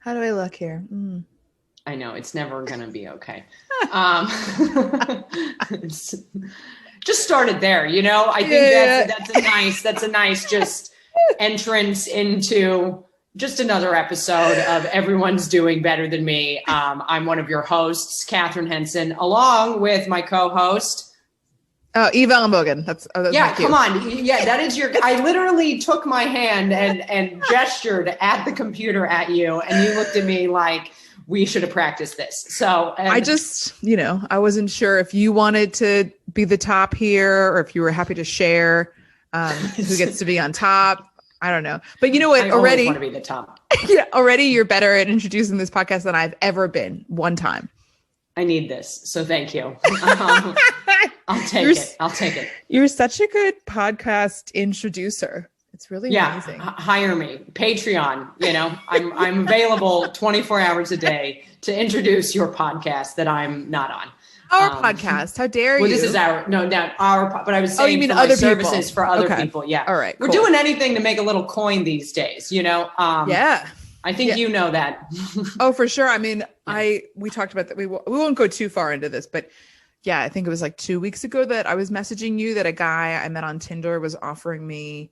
How do I look here? I know it's never going to be okay. Just started there, you know. I think that's a nice just entrance into just another episode of Everyone's Doing Better Than Me. I'm one of your hosts, Katharyn Henson, along with my co-host. Oh, Eve and Katharyn. That's come on. Yeah, that is your. I literally took my hand and gestured at the computer at you, and you looked at me like we should have practiced this. So I just, I wasn't sure if you wanted to be the top here or if you were happy to share who gets to be on top. I don't know. But you know what? I already want to be the top. Yeah, already you're better at introducing this podcast than I've ever been one time. I need this. So thank you. I'll take it. You're such a good podcast introducer. It's really amazing. Hire me. Patreon, I'm available 24 hours a day to introduce your podcast that I'm not on. Our podcast. How dare you? Well, this is but I was saying you mean for other services people. For other people. Yeah. All right. We're doing anything to make a little coin these days, Yeah. I think you know that. Oh, for sure. I mean, we talked about that. We won't go too far into this, but yeah, I think it was like 2 weeks ago that I was messaging you that a guy I met on Tinder was offering me,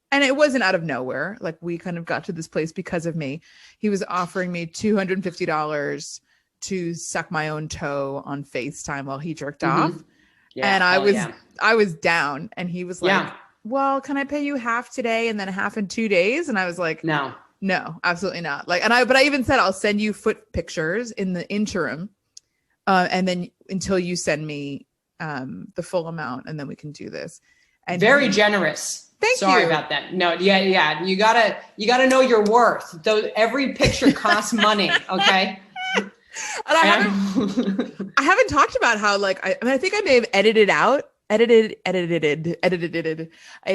and it wasn't out of nowhere. Like we kind of got to this place because of me. He was offering me $250 to suck my own toe on FaceTime while he jerked off. Yeah, and I was down, and he was like, well, can I pay you half today and then half in 2 days? And I was like, No, absolutely not. But I even said, I'll send you foot pictures in the interim. And then until you send me the full amount, and then we can do this. And very generous. Sorry about that. No, yeah. You gotta know your worth. Every picture costs money. Okay. And I haven't talked about how I think I may have edited it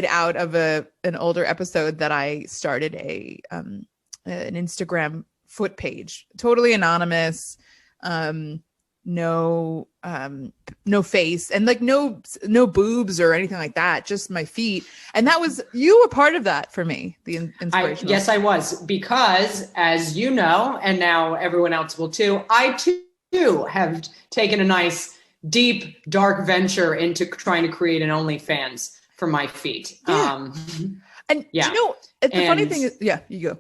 out of an older episode that I started an Instagram foot page, totally anonymous, no face, and no boobs or anything like that, just my feet. And that was, you were part of that for me, the inspiration. Yes, I was, because as you know, and now everyone else will too, I too have taken a nice deep, dark venture into trying to create an OnlyFans for my feet. Yeah. The funny thing is, you go.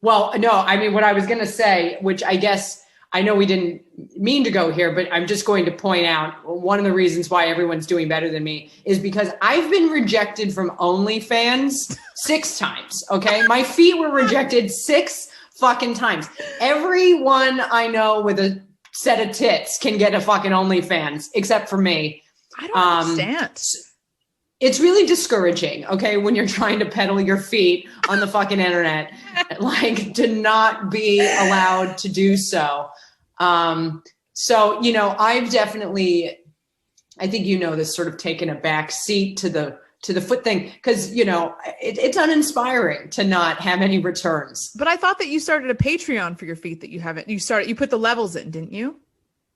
Well, no, I mean, what I was going to say, which I guess I know we didn't mean to go here, but I'm just going to point out one of the reasons why everyone's doing better than me is because I've been rejected from OnlyFans 6 times. Okay. My feet were rejected 6 fucking times. Everyone I know with a set of tits can get a fucking OnlyFans, except for me. I don't understand. It's really discouraging, okay, when you're trying to peddle your feet on the fucking internet, to not be allowed to do so. I've definitely, I think this, sort of taken a back seat to the foot thing, because it's uninspiring to not have any returns. But I thought that you started a Patreon for your feet that you haven't. You put the levels in, didn't you?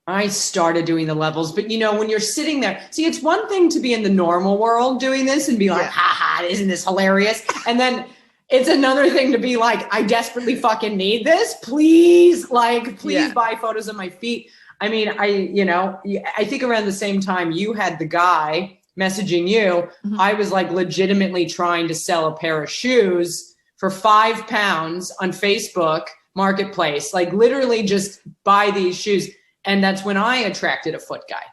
I started doing the levels, but when you're sitting there, see, it's one thing to be in the normal world doing this and be like, ha, isn't this hilarious? And then it's another thing to be like, I desperately fucking need this. Please buy photos of my feet. I mean, I think around the same time you had the guy messaging you, I was legitimately trying to sell a pair of shoes for £5 on Facebook Marketplace, literally just buy these shoes. And that's when I attracted a foot guy.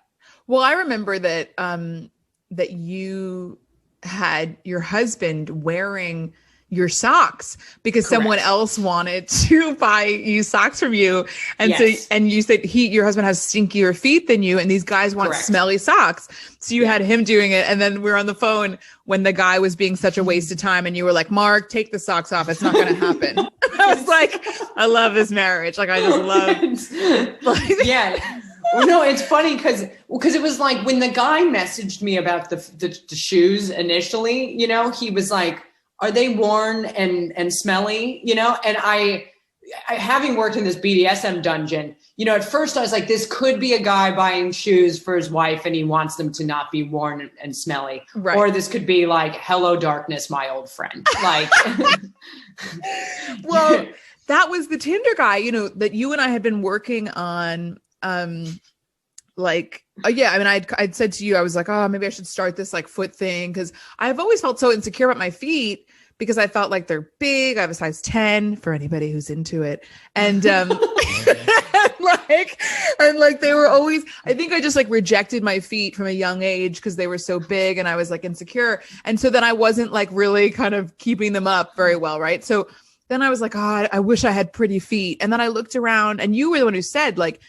Well, I remember that that you had your husband wearing your socks because someone else wanted to buy you socks from you. And you said your husband has stinkier feet than you, and these guys want smelly socks. So you had him doing it. And then we were on the phone when the guy was being such a waste of time, and you were like, Mark, take the socks off. It's not going to happen. I was like, I love this marriage. I just love. Well, no, it's funny because it was when the guy messaged me about the shoes initially, he was like, are they worn and smelly, and having worked in this BDSM dungeon, you know, at first I was like, this could be a guy buying shoes for his wife and he wants them to not be worn and smelly. Right. Or this could be like, hello, darkness, my old friend. Like, well, that was the Tinder guy, you know, that you and I had been working on. Yeah, I mean, I'd said to you, I was like, oh, maybe I should start this like foot thing. Cause I've always felt so insecure about my feet because I felt like they're big. I have a size 10 for anybody who's into it. And, like they were always, I think I just like rejected my feet from a young age because they were so big and I was like insecure. And so then I wasn't like really kind of keeping them up very well. Right. So then I was like, oh, I wish I had pretty feet. And then I looked around and you were the one who said like,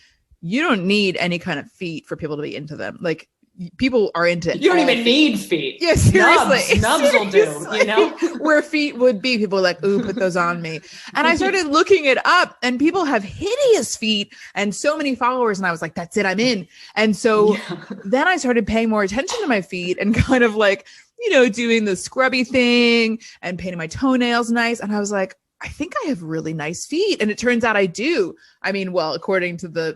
you don't need any kind of feet for people to be into them. Like people are into it. You don't even need feet. Yeah, seriously. Nubs will do, you know? Where feet would be, people are like, ooh, put those on me. And I started looking it up and people have hideous feet and so many followers. And I was like, that's it, I'm in. And so then I started paying more attention to my feet and kind of like, you know, doing the scrubby thing and painting my toenails nice. And I was like, I think I have really nice feet. And it turns out I do. I mean, well, according to the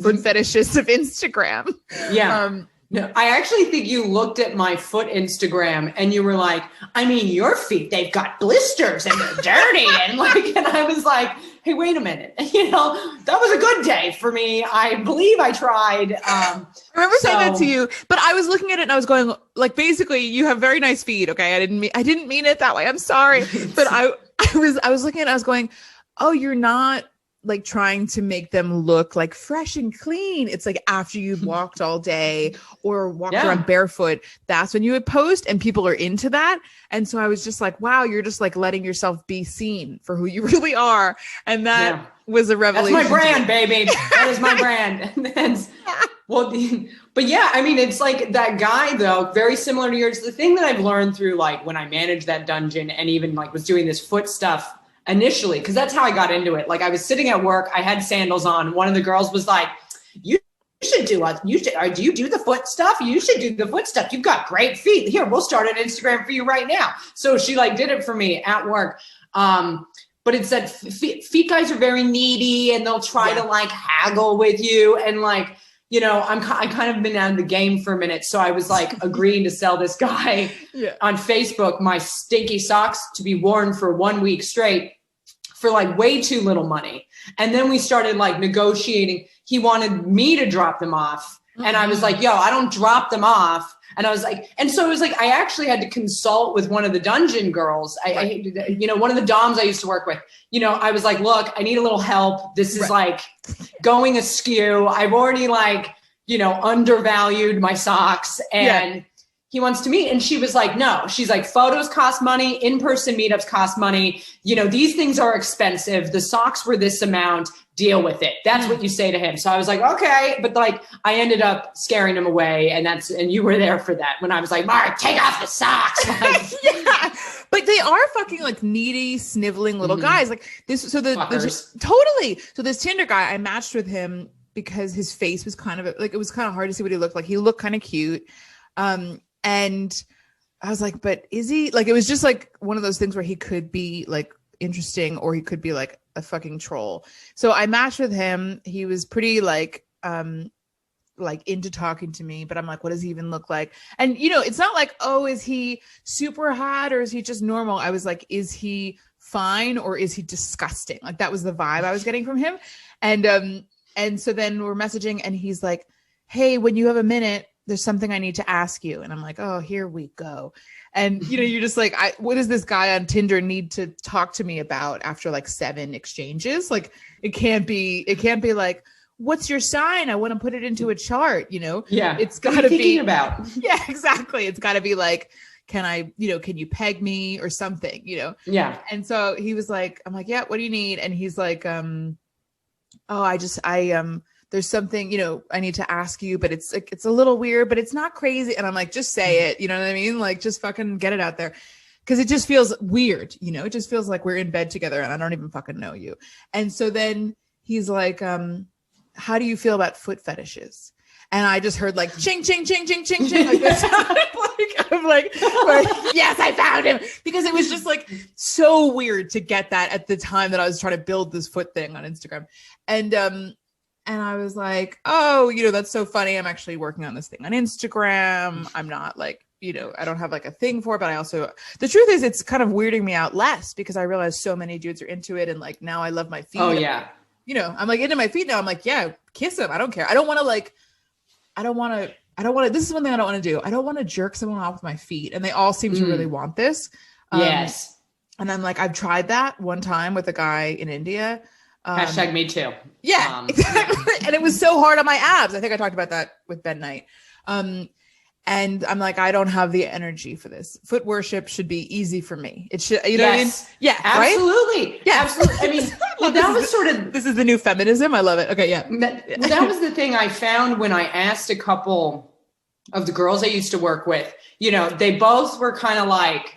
foot fetishists of Instagram. Yeah. No, I actually think you looked at my foot Instagram and you were like, I mean, your feet, they've got blisters and they're dirty. And I was like, hey, wait a minute. You know, that was a good day for me. I believe I tried. I remember saying that to you, but I was looking at it and I was going like, basically you have very nice feet. Okay. I didn't mean it that way. I'm sorry. But I was looking at it, I was going, oh, you're not like trying to make them look like fresh and clean. It's like after you've walked all day or walked around barefoot, that's when you would post and people are into that. And so I was just like, wow, you're just like letting yourself be seen for who you really are. And that was a revelation. That's my brand, baby. That is my brand. But yeah, I mean, it's like that guy though, very similar to yours. The thing that I've learned through like when I managed that dungeon and even like was doing this foot stuff initially, because that's how I got into it. Like I was sitting at work, I had sandals on. One of the girls was like, do you do the foot stuff? You should do the foot stuff. You've got great feet. Here, we'll start an Instagram for you right now. So she like did it for me at work. But it said feet guys are very needy and they'll try to like haggle with you. And like, you know, I kind of been out of the game for a minute. So I was like agreeing to sell this guy on Facebook my stinky socks to be worn for 1 week straight for like way too little money. And then we started like negotiating. He wanted me to drop them off. And I was like, yo, I don't drop them off. And I was like, and so it was like, I actually had to consult with one of the dungeon girls. You know, one of the doms I used to work with, you know, I was like, look, I need a little help. This is like going askew. I've already like, you know, undervalued my socks and he wants to meet. And she was like, no, she's like, photos cost money. In-person meetups cost money. You know, these things are expensive. The socks were this amount. Deal with it. That's what you say to him. So I was like, okay. But like, I ended up scaring him away. And you were there for that when I was like, Mark, take off the socks. Like, but they are fucking like needy, sniveling little guys. Like this. So totally. So this Tinder guy, I matched with him because his face was kind of like, it was kind of hard to see what he looked like. He looked kind of cute. And I was like, but is he like, it was just like one of those things where he could be like interesting or he could be like a fucking troll. So I matched with him. He was pretty like into talking to me, but I'm like, what does he even look like? And you know, it's not like, oh, is he super hot or is he just normal? I was like, is he fine or is he disgusting? Like that was the vibe I was getting from him. And so then we're messaging and he's like, hey, when you have a minute, there's something I need to ask you. And I'm like, oh, here we go. And, you know, you're just like, what does this guy on Tinder need to talk to me about after like 7 exchanges? Like, it can't be like, what's your sign? I want to put it into a chart, you know? Yeah. It's gotta be about. Yeah, exactly. It's gotta be like, can you peg me or something, you know? Yeah. And so he was like, I'm like, yeah, what do you need? And he's like, there's something, you know, I need to ask you, but it's like, it's a little weird, but it's not crazy. And I'm like, just say it, you know what I mean? Like, just fucking get it out there. Cause it just feels weird, you know, it just feels like we're in bed together and I don't even fucking know you. And so then he's like, how do you feel about foot fetishes? And I just heard like ching, ching, ching, ching, ching, ching. Like this. I'm like, yes, I found him. Because it was just like so weird to get that at the time that I was trying to build this foot thing on Instagram. And I was like, oh, that's so funny. I'm actually working on this thing on Instagram. I'm not like, I don't have like a thing for it, but I also, the truth is it's kind of weirding me out less because I realize so many dudes are into it. And like, now I love my feet. Oh yeah. I'm like into my feet now. I'm like, yeah, kiss him. I don't care. I don't want to, this is one thing I don't want to do. I don't want to jerk someone off with my feet. And they all seem to really want this. Yes. And I'm like, I've tried that one time with a guy in India. Hashtag me too. Yeah, exactly. And it was so hard on my abs. I think I talked about that with Ben Knight. And I'm like, I don't have the energy for this. Foot worship should be easy for me. It should, what I mean? Yeah, absolutely. Right? Yeah, absolutely. I mean, well, that was sort of, this is the new feminism. I love it. Okay. Yeah. That was the thing I found when I asked a couple of the girls I used to work with, they both were kind of like,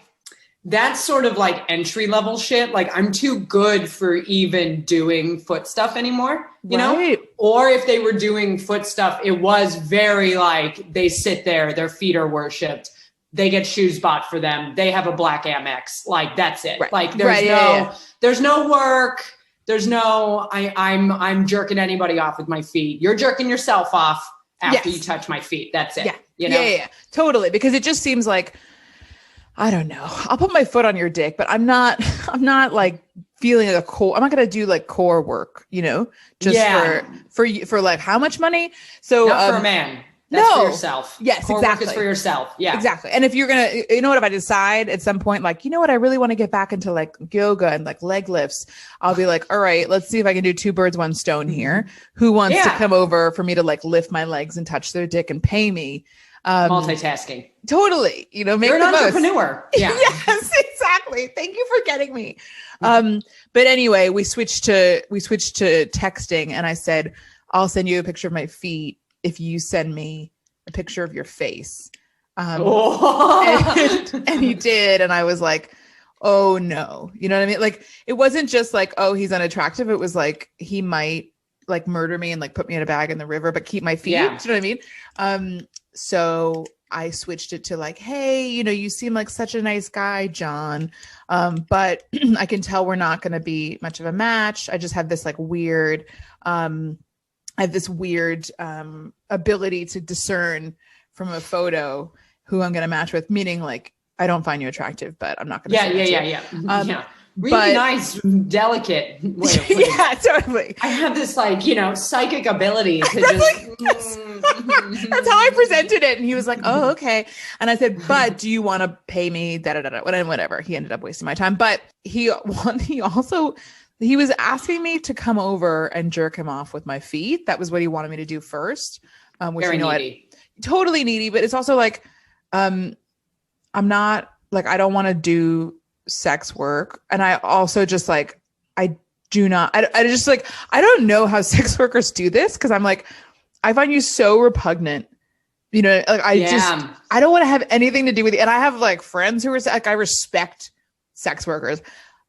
that's sort of like entry level shit. Like I'm too good for even doing foot stuff anymore, you know? Or if they were doing foot stuff, it was very like they sit there, their feet are worshipped. They get shoes bought for them. They have a black Amex. Like that's it. Right. Like there's no work. There's no, I'm jerking anybody off with my feet. You're jerking yourself off after you touch my feet. That's it. Yeah. Yeah, totally. Because it just seems like, I don't know. I'll put my foot on your dick, but I'm not like feeling a core. I'm not going to do like core work, just for like how much money? So not for a man. That's for yourself. Yes, core exactly. Work is for yourself. Yeah, exactly. And if you're going to, if I decide at some point, like, what, I really want to get back into like yoga and like leg lifts. I'll be like, all right, let's see if I can do 2 birds, 1 stone here. Who wants to come over for me to like lift my legs and touch their dick and pay me? Multitasking. Totally. Make You're an entrepreneur. Yeah. Yes, exactly. Thank you for getting me. But anyway, we switched to texting and I said, I'll send you a picture of my feet if you send me a picture of your face. And he did. And I was like, oh no. You know what I mean? Like, it wasn't just like, oh, he's unattractive. It was like, he might like murder me and like put me in a bag in the river, but keep my feet. Yeah. Do you know what I mean? So I switched it to like, hey, you seem like such a nice guy, John. But I can tell we're not going to be much of a match. I just have this like weird, ability to discern from a photo who I'm going to match with, meaning like, I don't find you attractive, but I'm not going to. Yeah. Really nice, delicate way of putting yeah, totally. I have this like, psychic ability to just. That's how I presented it. And he was like, oh, okay. And I said, but do you want to pay me? Whatever. He ended up wasting my time. But he was asking me to come over and jerk him off with my feet. That was what he wanted me to do first. Which very needy. Totally needy. But it's also like, I'm not like, I don't want to do sex work. And I also just like, I just like, I don't know how sex workers do this. Because I'm like, I find you so repugnant, like I don't want to have anything to do with you. And I have like friends who are like, I respect sex workers.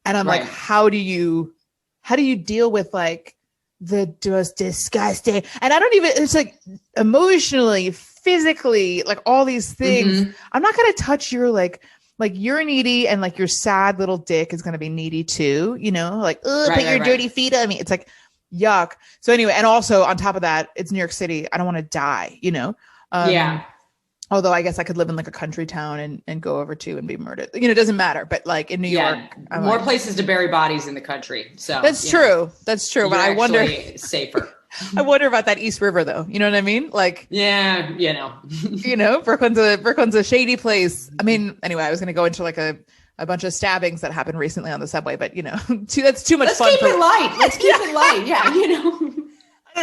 And I'm like, how do you deal with like the most disgusting, and I don't even, it's like emotionally, physically, like all these things. I'm not going to touch your like you're needy and like your sad little dick is going to be needy too, like, put your dirty feet on me. It's like, yuck. So anyway, and also on top of that, it's New York City. I don't want to die, although I guess I could live in like a country town and go over to and be murdered. It doesn't matter. But like in New York, more places to bury bodies in the country. So that's true. That's true. But I wonder, safer. I wonder about that East River though. You know what I mean? Like, yeah, Brooklyn's a shady place. I mean, anyway, I was going to go into like a bunch of stabbings that happened recently on the subway, but that's too much fun. Let's keep it light. Let's keep it light. Yeah. I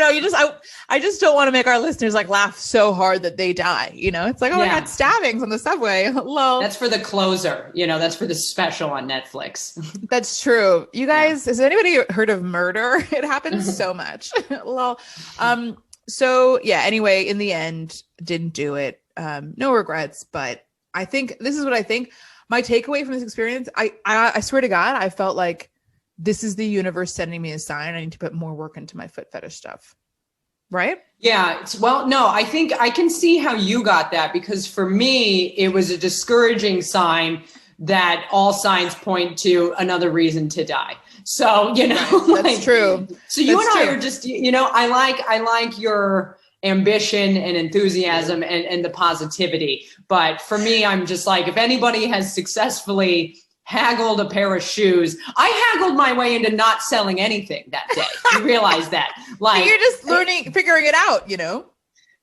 don't know. I just don't want to make our listeners like laugh so hard that they die. It's like, oh my God, stabbings on the subway. Hello. That's for the closer. That's for the special on Netflix. That's true. You guys, has anybody heard of murder? It happens so much. Lol. So yeah, anyway, in the end, didn't do it. No regrets, but I think this is what I think. My takeaway from this experience, I swear to God, I felt like this is the universe sending me a sign. I need to put more work into my foot fetish stuff. right? Yeah. Well, no, I think I can see how you got that, because for me, it was a discouraging sign that all signs point to another reason to die. So, Right. That's true. So you That's and I true. are just, I like your ambition and enthusiasm and the positivity. But for me, I'm just like, if anybody has successfully haggled a pair of shoes, I haggled my way into not selling anything that day. You realize that? Like, you're just figuring it out,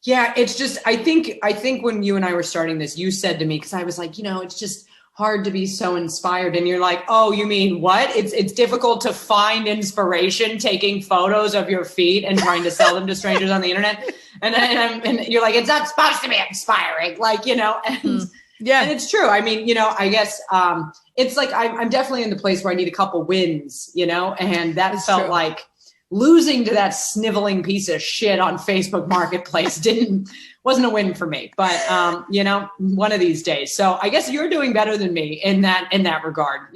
Yeah, it's just, I think when you and I were starting this, you said to me, because I was like, it's just hard to be so inspired. And you're like, oh, you mean what? It's difficult to find inspiration taking photos of your feet and trying to sell them to strangers on the internet. And you're like, it's not supposed to be inspiring. Like, and yeah. And it's true. I mean, I guess it's like I'm definitely in the place where I need a couple wins, and that felt like losing to that sniveling piece of shit on Facebook Marketplace wasn't a win for me. But one of these days. So I guess you're doing better than me in that regard,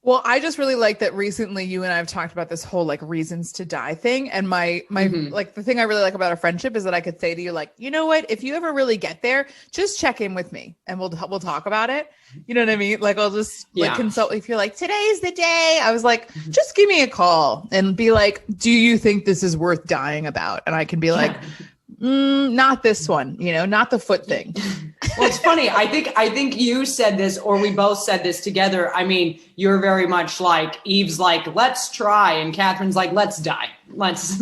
Well, I just really like that recently you and I have talked about this whole like reasons to die thing. And my like the thing I really like about our friendship is that I could say to you, like, you know what, if you ever really get there, just check in with me and we'll talk about it. You know what I mean? Like, I'll just like consult if you're like, today's the day. I was like, just give me a call and be like, do you think this is worth dying about? And I can be like, not this one, not the foot thing. Well, it's funny. I think you said this, or we both said this together. I mean, you're very much like, Eve's like, let's try. And Katharyn's like, let's die. Let's.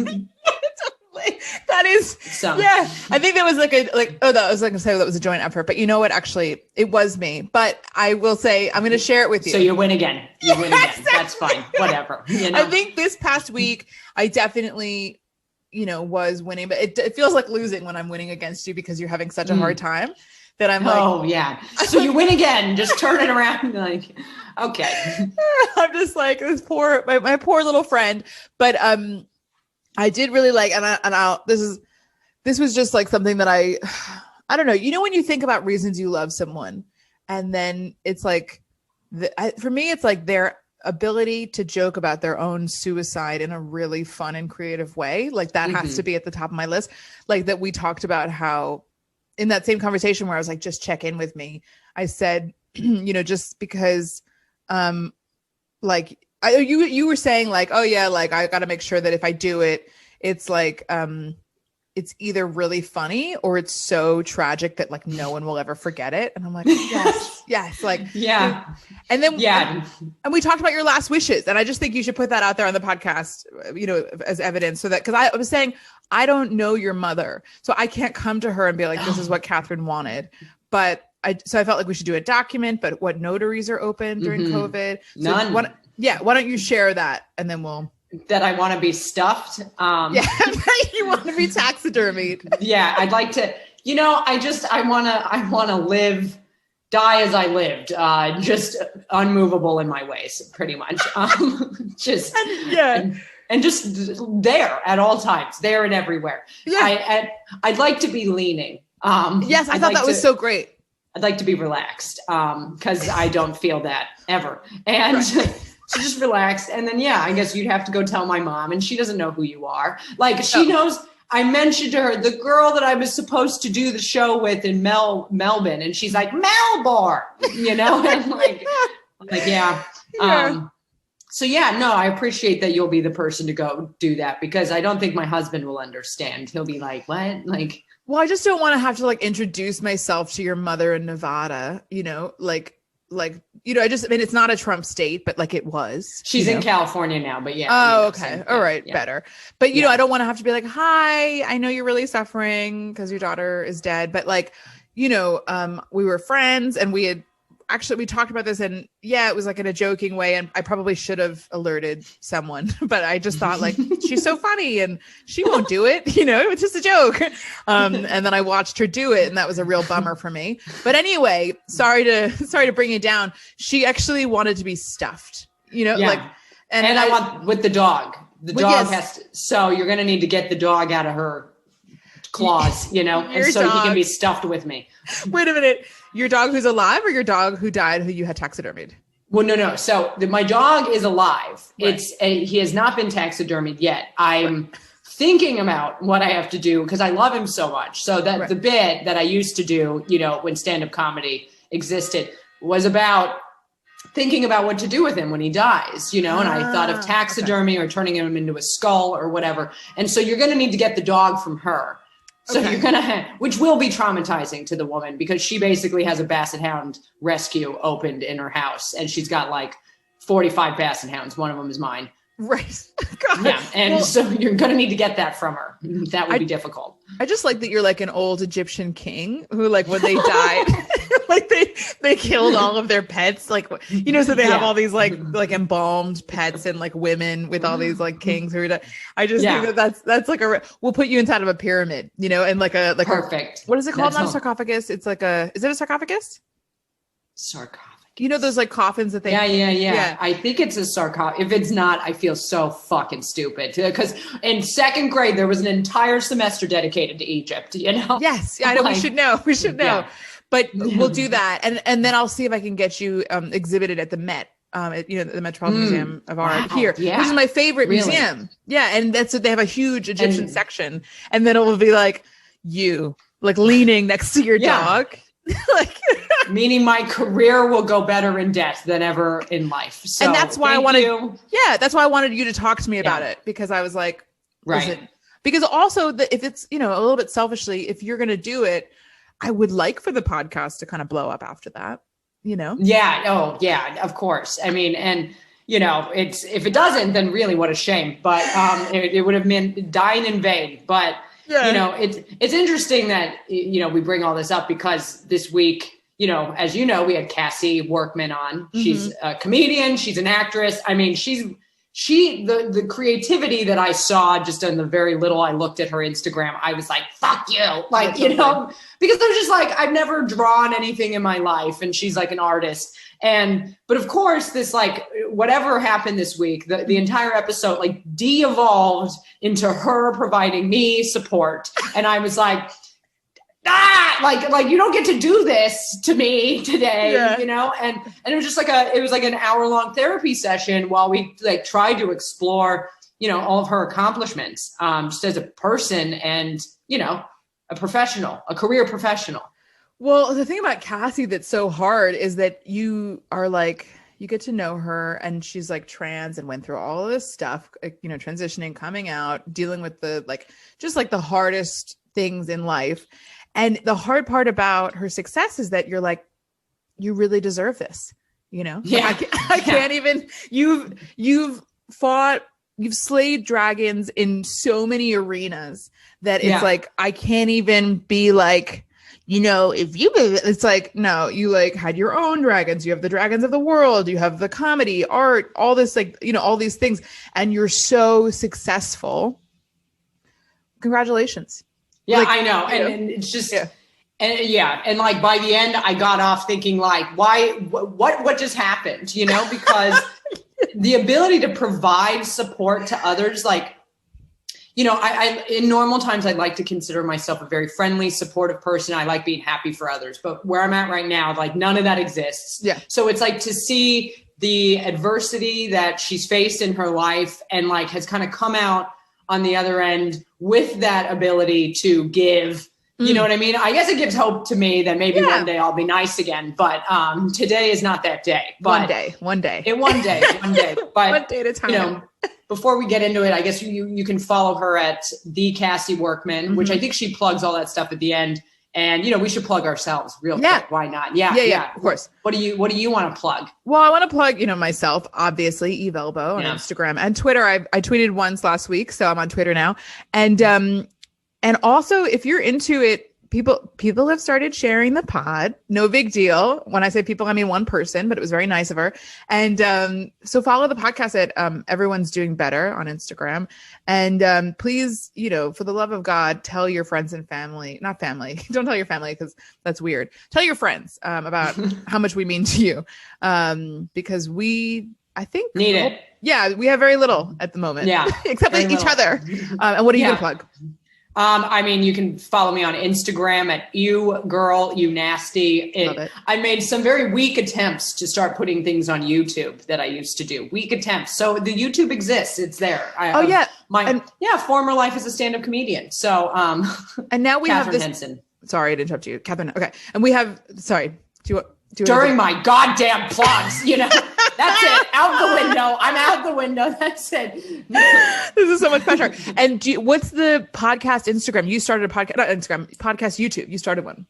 That is, yeah. I think that was I was going to say that was a joint effort, but you know what? Actually, it was me. But I will say, I'm going to share it with you. So you win again. You win again. That's fine. Whatever. I think this past week, I definitely, was winning, but it feels like losing when I'm winning against you because you're having such a hard time that I'm like, oh yeah. So you win again. Just turn it around. Like, okay. I'm just like this my poor little friend, but I did really like, this was just like something that I don't know. When you think about reasons you love someone, and then it's like, for me, it's like their ability to joke about their own suicide in a really fun and creative way. Like that has to be at the top of my list. Like that we talked about how in that same conversation where I was like, just check in with me. I said, just because, like, you were saying like, oh yeah, like I got to make sure that if I do it, it's like, it's either really funny or it's so tragic that like no one will ever forget it. And I'm like, yes, like, yeah. And then, and we talked about your last wishes. And I just think you should put that out there on the podcast, as evidence, so that, because I was saying, I don't know your mother, so I can't come to her and be like, this is what Katharyn wanted. But I felt like we should do a document, but what notaries are open during COVID? So none. Why don't you share that? And then we'll. That I want to be stuffed. You want to be taxidermied. Yeah, I'd like to. I want to live, die as I lived. Just unmovable in my ways, pretty much. And just there at all times, there and everywhere. Yeah. I'd like to be leaning. Yes, I thought that was so great. I'd like to be relaxed because I don't feel that ever. And. Right. So just relaxed. And then, I guess you'd have to go tell my mom, and she doesn't know who you are. Like she knows, I mentioned to her, the girl that I was supposed to do the show with in Melbourne. And she's like, Melbourne, and I'm like, yeah. So I appreciate that you'll be the person to go do that, because I don't think my husband will understand. He'll be like, what? Like, well, I just don't want to have to like introduce myself to your mother in Nevada, it's not a Trump state, but like it was. She's in California now, but yeah. Oh, okay. All right. Yeah. Better. But, I don't want to have to be like, hi, I know you're really suffering because your daughter is dead. But like, we were friends and we talked about this, and it was like in a joking way. And I probably should have alerted someone, but I just thought like, she's so funny and she won't do it. It was just a joke. And then I watched her do it, and that was a real bummer for me. But anyway, sorry to bring it down. She actually wanted to be stuffed, like, and I want with the dog. The dog has to, so you're going to need to get the dog out of her claws, and so he can be stuffed with me. Wait a minute. Your dog who's alive, or your dog who died, who you had taxidermied? Well, no. So my dog is alive. Right. He has not been taxidermied yet. I'm thinking about what I have to do because I love him so much. So that the bit that I used to do, you know, when stand-up comedy existed was about thinking about what to do with him when he dies, you know, and I thought of taxidermy or turning him into a skull or whatever. And so you're going to need to get the dog from her. So you're going to, which will be traumatizing to the woman because she basically has a basset hound rescue opened in her house. And she's got like 45 basset hounds. One of them is mine. Right. God. Yeah. And so you're going to need to get that from her. That would be difficult. I just like that you're like an old Egyptian king who, like, when they died, like they killed all of their pets, like, you know, so they have all these like embalmed pets and like women with all these like kings who are dead. I just think that's like we'll put you inside of a pyramid, you know, and like perfect. What is it called? Not a sarcophagus. It's like is it a sarcophagus? Sarcophagus. You know those like coffins that they yeah. I think it's a sarcophagus. If it's not, I feel so fucking stupid because in second grade there was an entire semester dedicated to Egypt. You know? Yes, I know. Like, we should know. Yeah. But we'll do that, and then I'll see if I can get you exhibited at the Met. You know, the Metropolitan Museum of Art here, which is my favorite museum. Yeah, and that's they have a huge Egyptian section, and then it will be like you like leaning next to your dog. Like meaning my career will go better in death than ever in life. So, and that's why that's why I wanted you to talk to me about it, because I was like, listen, because also if it's, you know, a little bit selfishly, if you're going to do it, I would like for the podcast to kind of blow up after that, you know? Yeah. Oh yeah, of course. I mean, and you know, if it doesn't, then really what a shame, but it would have been dying in vain. But you know, it's interesting that, you know, we bring all this up because this week, you know, as you know, we had Cassie Workman on. She's a comedian. She's an actress. I mean, the creativity that I saw just in the very little I looked at her Instagram, I was like, fuck you. Like, you know, because I was just like, I've never drawn anything in my life. And she's like an artist. But of course, this, like, whatever happened this week, the entire episode, like, de-evolved into her providing me support. And I was like, like you don't get to do this to me today, you know? And it was just like an hour-long therapy session while we like tried to explore, you know, all of her accomplishments, just as a person and, you know, a career professional. Well, the thing about Cassie that's so hard is that you are like, you get to know her and she's like trans and went through all of this stuff, you know, transitioning, coming out, dealing with the, like, just like the hardest things in life. And the hard part about her success is that you're like, you really deserve this, you know? Yeah. Like, I can't even, you've slayed dragons in so many arenas that it's like, I can't even be like, you know, it's like, no, you like had your own dragons. You have the dragons of the world. You have the comedy, art, all this, like, you know, all these things. And you're so successful. Congratulations. Yeah, like, I know. And it's just, and like by the end, I got off thinking like, what just happened? You know, because the ability to provide support to others, like, you know, I in normal times, I'd like to consider myself a very friendly, supportive person. I like being happy for others, but where I'm at right now, like none of that exists. Yeah. So it's like to see the adversity that she's faced in her life and like has kind of come out on the other end with that ability to give, you know what I mean? I guess it gives hope to me that maybe one day I'll be nice again, but today is not that day. But one day. One day. But one day at a time. You know, before we get into it, I guess you can follow her at the Cassie Workman, which I think she plugs all that stuff at the end. And, you know, we should plug ourselves real quick. Why not? Yeah. Of course. What do you want to plug? Well, I want to plug, you know, myself, obviously, Eve Elbow on Instagram and Twitter. I tweeted once last week, so I'm on Twitter now. And also, if you're into it, people have started sharing the pod. No big deal. When I say people, I mean one person, but it was very nice of her. And so follow the podcast at Everyone's Doing Better on Instagram. And please, you know, for the love of God, tell your friends and family, not family. Don't tell your family because that's weird. Tell your friends about how much we mean to you, because I think need it. Yeah, we have very little at the moment. Yeah, except like each other. And what are you gonna plug? I mean, you can follow me on Instagram at you girl, you nasty. I made some very weak attempts to start putting things on YouTube that I used to do. Weak attempts. So the YouTube exists. It's there. My former life as a stand-up comedian. So, and now we have this. Henson. Sorry to interrupt you, Kevin. Okay. And we have, sorry. During my goddamn plugs, that's it. Out the window. I'm out the window. That's it. This is so much pressure. And what's the podcast Instagram? You started a podcast, not Instagram, podcast YouTube. You started one.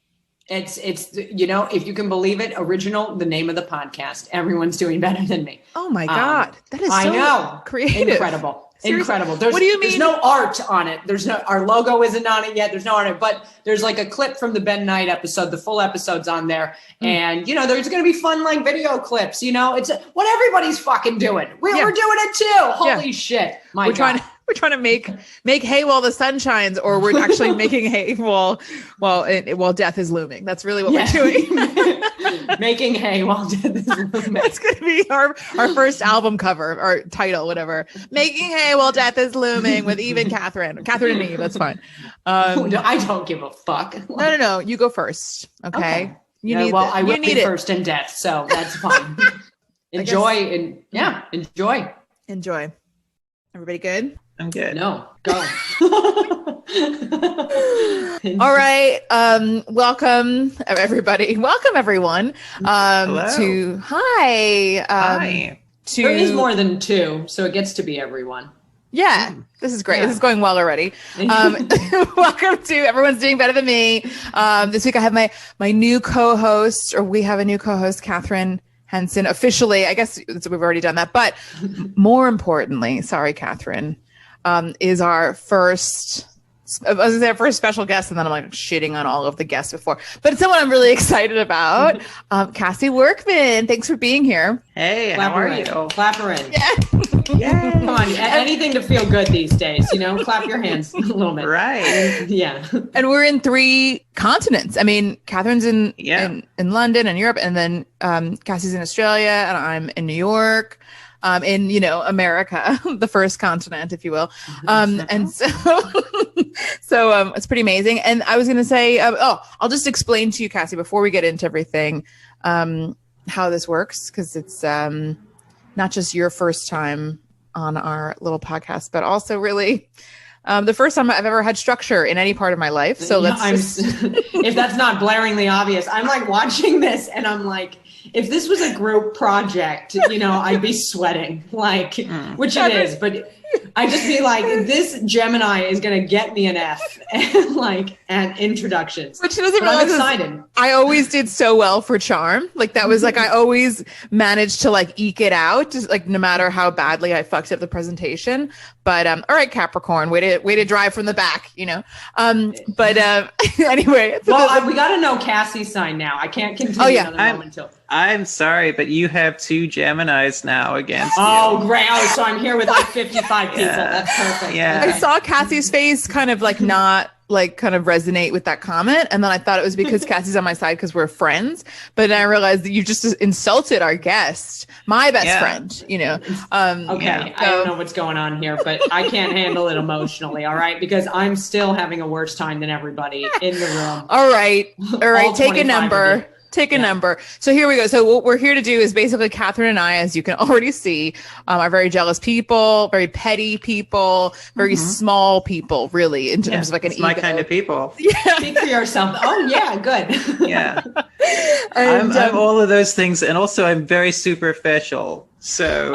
It's if you can believe it, original, the name of the podcast. Everyone's doing better than me. Oh my God. That is so creative. Incredible. Seriously? Incredible. What do you mean? There's no art on it. Our logo isn't on it yet. There's no art on it, but there's like a clip from the Ben Knight episode. The full episode's on there. And, there's going to be fun, like video clips, it's what everybody's fucking doing. We're doing it too. Holy shit. We're trying to make hay while the sun shines, or we're actually making hay while death is looming. That's really what we're doing. Making hay while death is looming. That's going to be our first album cover or title, whatever. Making hay while death is looming with Eve and Katharyn. Katharyn and Eve. That's fine. I don't give a fuck. No. You go first. Okay. I will be first in death, so that's fine. Enjoy. Enjoy. Everybody good? I'm good. No, go. All right. Welcome everybody. Welcome everyone. Hello. Hi. There is more than two, so it gets to be everyone. Yeah, this is great. Yeah. This is going well already. Welcome to Everyone's Doing Better Than Me. This week I have my new co-host, or we have a new co-host, Katharyn Henson, officially. I guess we've already done that. But more importantly, sorry, Katharyn, is our first special guest, and then I'm like shitting on all of the guests before. But it's someone I'm really excited about. Cassie Workman, thanks for being here. Hey, how are you? Clap her in. Yeah. Come on, anything to feel good these days, clap your hands a little bit. Right. Yeah. And we're in 3 continents. I mean, Catherine's in London and Europe, and then Cassie's in Australia, and I'm in New York. In America, the first continent, if you will. And so it's pretty amazing. And I was going to say, I'll just explain to you, Cassie, before we get into everything, how this works, because it's not just your first time on our little podcast, but also really the first time I've ever had structure in any part of my life. So if that's not blaringly obvious, I'm like watching this and I'm like, if this was a group project, I'd be sweating, which it is, but I just be like, this Gemini is going to get me an F and introductions. But she doesn't realize I'm excited. I always did so well for charm. That was I always managed to eke it out, just no matter how badly I fucked up the presentation. But all right, Capricorn, way to drive from the back, But anyway. Well, we got to know Cassie's sign now. I can't continue another moment until. I'm sorry, but you have 2 Geminis now against you. Oh, great. Oh, so I'm here with 55 people. That's perfect. Yeah. I saw Cassie's face kind of not kind of resonate with that comment. And then I thought it was because Cassie's on my side because we're friends. But then I realized that you just insulted our guest, my best friend, Okay. I don't know what's going on here, but I can't handle it emotionally. All right. Because I'm still having a worse time than everybody in the room. All right. Take a number. Take a number. So here we go. So what we're here to do is basically Katharyn and I, as you can already see, are very jealous people, very petty people, very small people, really, in terms of an ego. My kind of people. Yeah. Speak for yourself. Oh, yeah. Good. Yeah. And, I'm all of those things. And also I'm very superficial. So,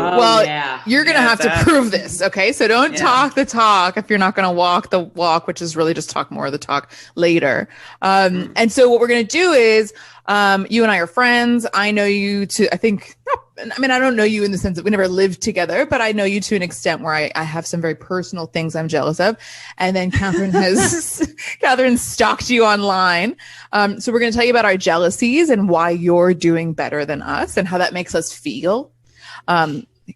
you're going to have to prove this. Okay. So don't talk the talk if you're not going to walk the walk, which is really just talk more of the talk later. And so what we're going to do is, you and I are friends. I know you I don't know you in the sense that we never lived together, but I know you to an extent where I have some very personal things I'm jealous of. And then Katharyn stalked you online. So we're going to tell you about our jealousies and why you're doing better than us and how that makes us feel.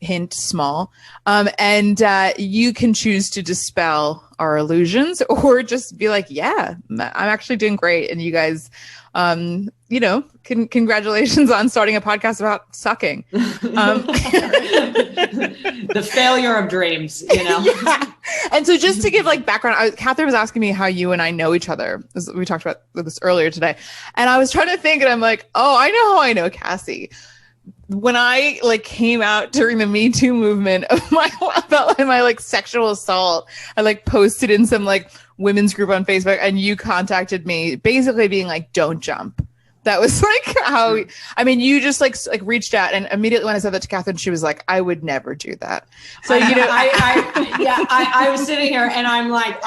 Hint small. And you can choose to dispel our illusions, or just be like, yeah, I'm actually doing great. And you guys, you know, congratulations on starting a podcast about sucking. The failure of dreams, you know? Yeah. And so just to give like background, Katharyn was asking me how you and I know each other. We talked about this earlier today. And I was trying to think, and I'm like, oh, I know how I know Cassie. When I like came out during the Me Too movement about my like sexual assault, I like posted in some like women's group on Facebook, and you contacted me basically being like, don't jump. That was like how, I mean, you just like reached out, and immediately when I said that to Katharyn, she was like, I would never do that. So, you know, I was sitting here and I'm like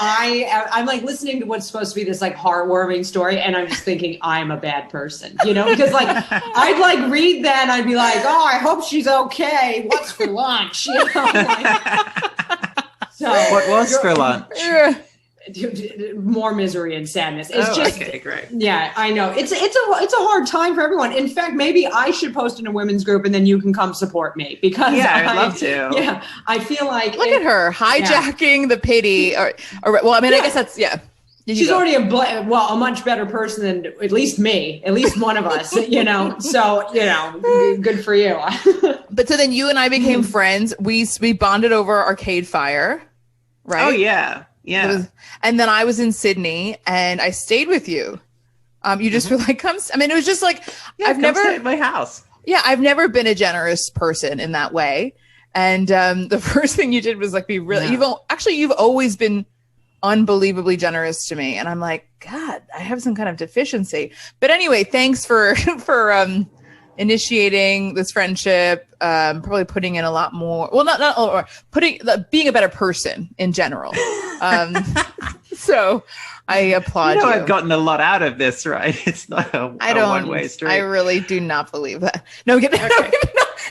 listening to what's supposed to be this like heartwarming story. And I'm just thinking I'm a bad person, you know, because like, I'd like read that and I'd be like, oh, I hope she's okay. What's for lunch? You know, like, so what was for lunch? More misery and sadness. It's just okay, great. Yeah, I know. It's a hard time for everyone. In fact, maybe I should post in a women's group and then you can come support me, because I'd love to. Yeah, I feel like look at her hijacking the pity. Or well, I mean, I guess that's She's already a much better person than at least me, at least one of us, you know. So, you know, good for you. But so then you and I became friends. We bonded over Arcade Fire, right? Oh yeah. Yeah. And then I was in Sydney and I stayed with you. You just were like, come. I mean, it was just like, I've never stayed at my house. Yeah. I've never been a generous person in that way. And the first thing you did was like, be really, you've always been unbelievably generous to me. And I'm like, God, I have some kind of deficiency. But anyway, thanks for initiating this friendship, probably putting in a lot more, well, being a better person in general. So I applaud you. I've gotten a lot out of this, right? It's not a one-way street. I really do not believe that. No, I'm kidding. Okay.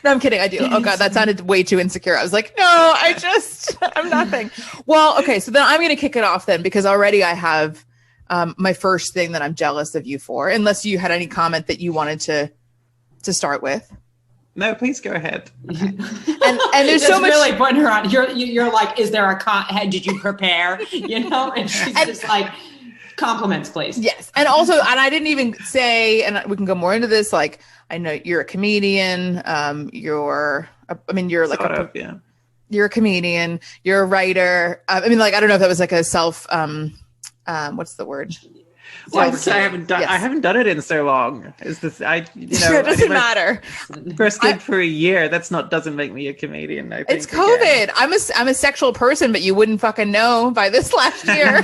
No, I'm kidding. I do. Oh God, that sounded way too insecure. I was like, no, I'm nothing. Well, okay. So then I'm going to kick it off then, because already I have my first thing that I'm jealous of you for, unless you had any comment that you wanted to start with. No, please go ahead. Okay. And there's so much really putting her on. You're like, is there did you prepare? You know, and she's just like, compliments, please. Yes, and also, and I didn't even say, and we can go more into this. Like, I know you're a comedian. You're like you're a comedian. You're a writer. I mean, like, I don't know if that was like a self. What's the word? Well, I haven't done it in so long. Is this? It doesn't matter. First gig for a year. Doesn't make me a comedian. I think it's COVID. Again. I'm a sexual person, but you wouldn't fucking know by this last year,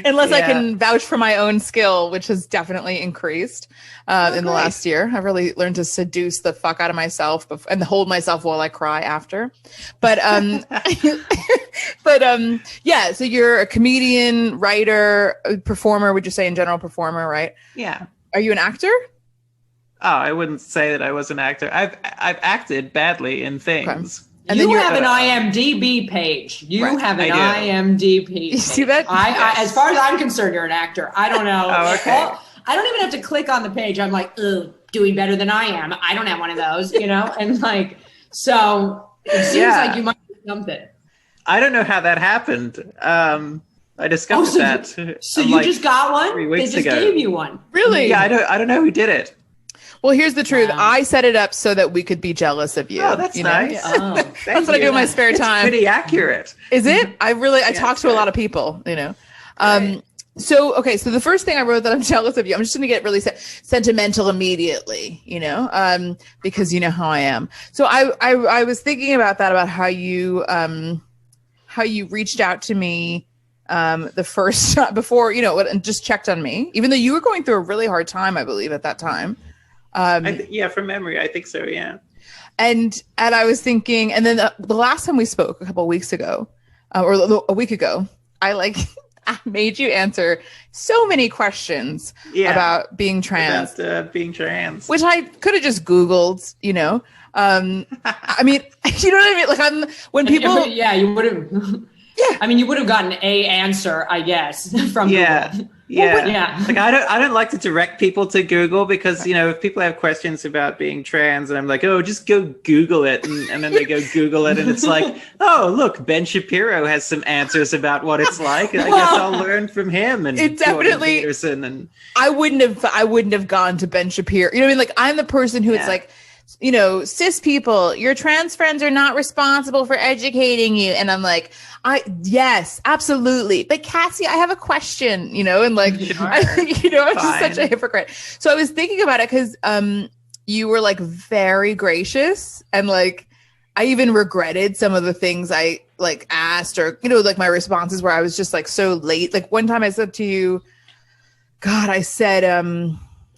unless I can vouch for my own skill, which has definitely increased in the last year. I've really learned to seduce the fuck out of myself and hold myself while I cry after. But yeah. So you're a comedian, writer, performer, would you say in general, performer, right? Yeah. Are you an actor? Oh, I wouldn't say that I was an actor. I've acted badly in things. Okay. And you have an IMDb page. You have an IMDb page. You see that? As far as I'm concerned, you're an actor. I don't know. Oh, okay. I don't even have to click on the page. I'm like, doing better than I am. I don't have one of those, you know? And like, so it seems like you might do something. I don't know how that happened. I discovered that. So you just got one? 3 weeks they just ago. gave you one. Really? Yeah, I don't know who did it. Well, here's the truth. I set it up so that we could be jealous of you. Oh, that's nice. Oh, that's what I do in my spare time. It's pretty accurate. Is it? I talk to a lot of people, you know. So the first thing I wrote that I'm jealous of you, I'm just going to get really sentimental immediately, you know, because you know how I am. So I was thinking about that, about how you reached out to me the first time before, you know, and just checked on me, even though you were going through a really hard time, I believe, at that time. From memory, I think so. Yeah. And I was thinking, and then the last time we spoke a couple of weeks ago, or a week ago, I made you answer so many questions about being trans. Being trans. Which I could have just Googled, you know. I mean, you know what I mean? Like when people... Yeah, you would have... Yeah. I mean, you would have gotten a answer, I guess, from Google. Yeah. Like I don't like to direct people to Google because, if people have questions about being trans and I'm like, oh, just go Google it. And then they go Google it and it's like, oh, look, Ben Shapiro has some answers about what it's like. I guess I'll learn from him and it definitely, Peterson. And I wouldn't have gone to Ben Shapiro. You know what I mean? Like, I'm the person who it's like, cis people, your trans friends are not responsible for educating you. And I'm like, yes, absolutely. But Cassie, I have a question, and like, sure. I'm just such a hypocrite. So I was thinking about it because you were like very gracious and like, I even regretted some of the things I like asked or, like my responses where I was just like so late. Like one time I said to you, God, I said,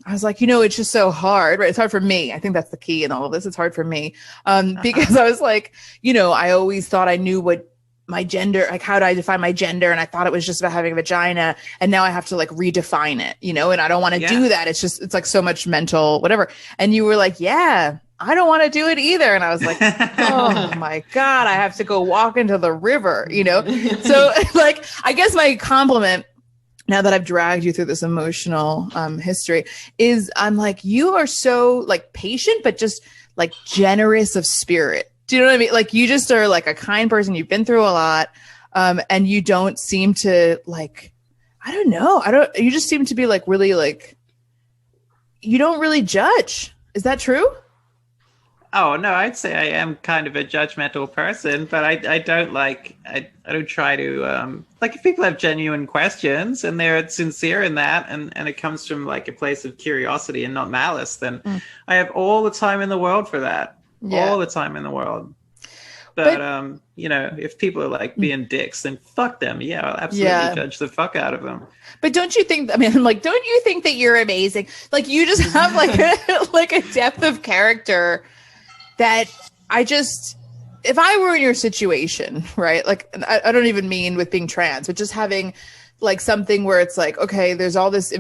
I was like, it's just so hard, right? It's hard for me. I think that's the key in all of this. It's hard for me because I was like, I always thought I knew what my gender, like how do I define my gender? And I thought it was just about having a vagina. And now I have to like redefine it, and I don't want to do that. It's like so much mental, whatever. And you were like, yeah, I don't want to do it either. And I was like, oh my God, I have to go walk into the river, So like, I guess my compliment, now that I've dragged you through this emotional history, is I'm like, you are so like patient, but just like generous of spirit. Do you know what I mean? Like you just are like a kind person. You've been through a lot. And you don't seem to like, I don't know. You just seem to be like really like, you don't really judge. Is that true? Oh, no, I'd say I am kind of a judgmental person, but I don't like, I don't try to, like if people have genuine questions and they're sincere in that and it comes from like a place of curiosity and not malice, then I have all the time in the world for that. Yeah. All the time in the world. But if people are like being dicks, then fuck them. Yeah, I'll absolutely judge the fuck out of them. But don't you think, I mean, I'm like, don't you think that you're amazing? Like you just have like like a depth of character that if I were in your situation, right? Like, I don't even mean with being trans, but just having like something where it's like, okay, there's all this,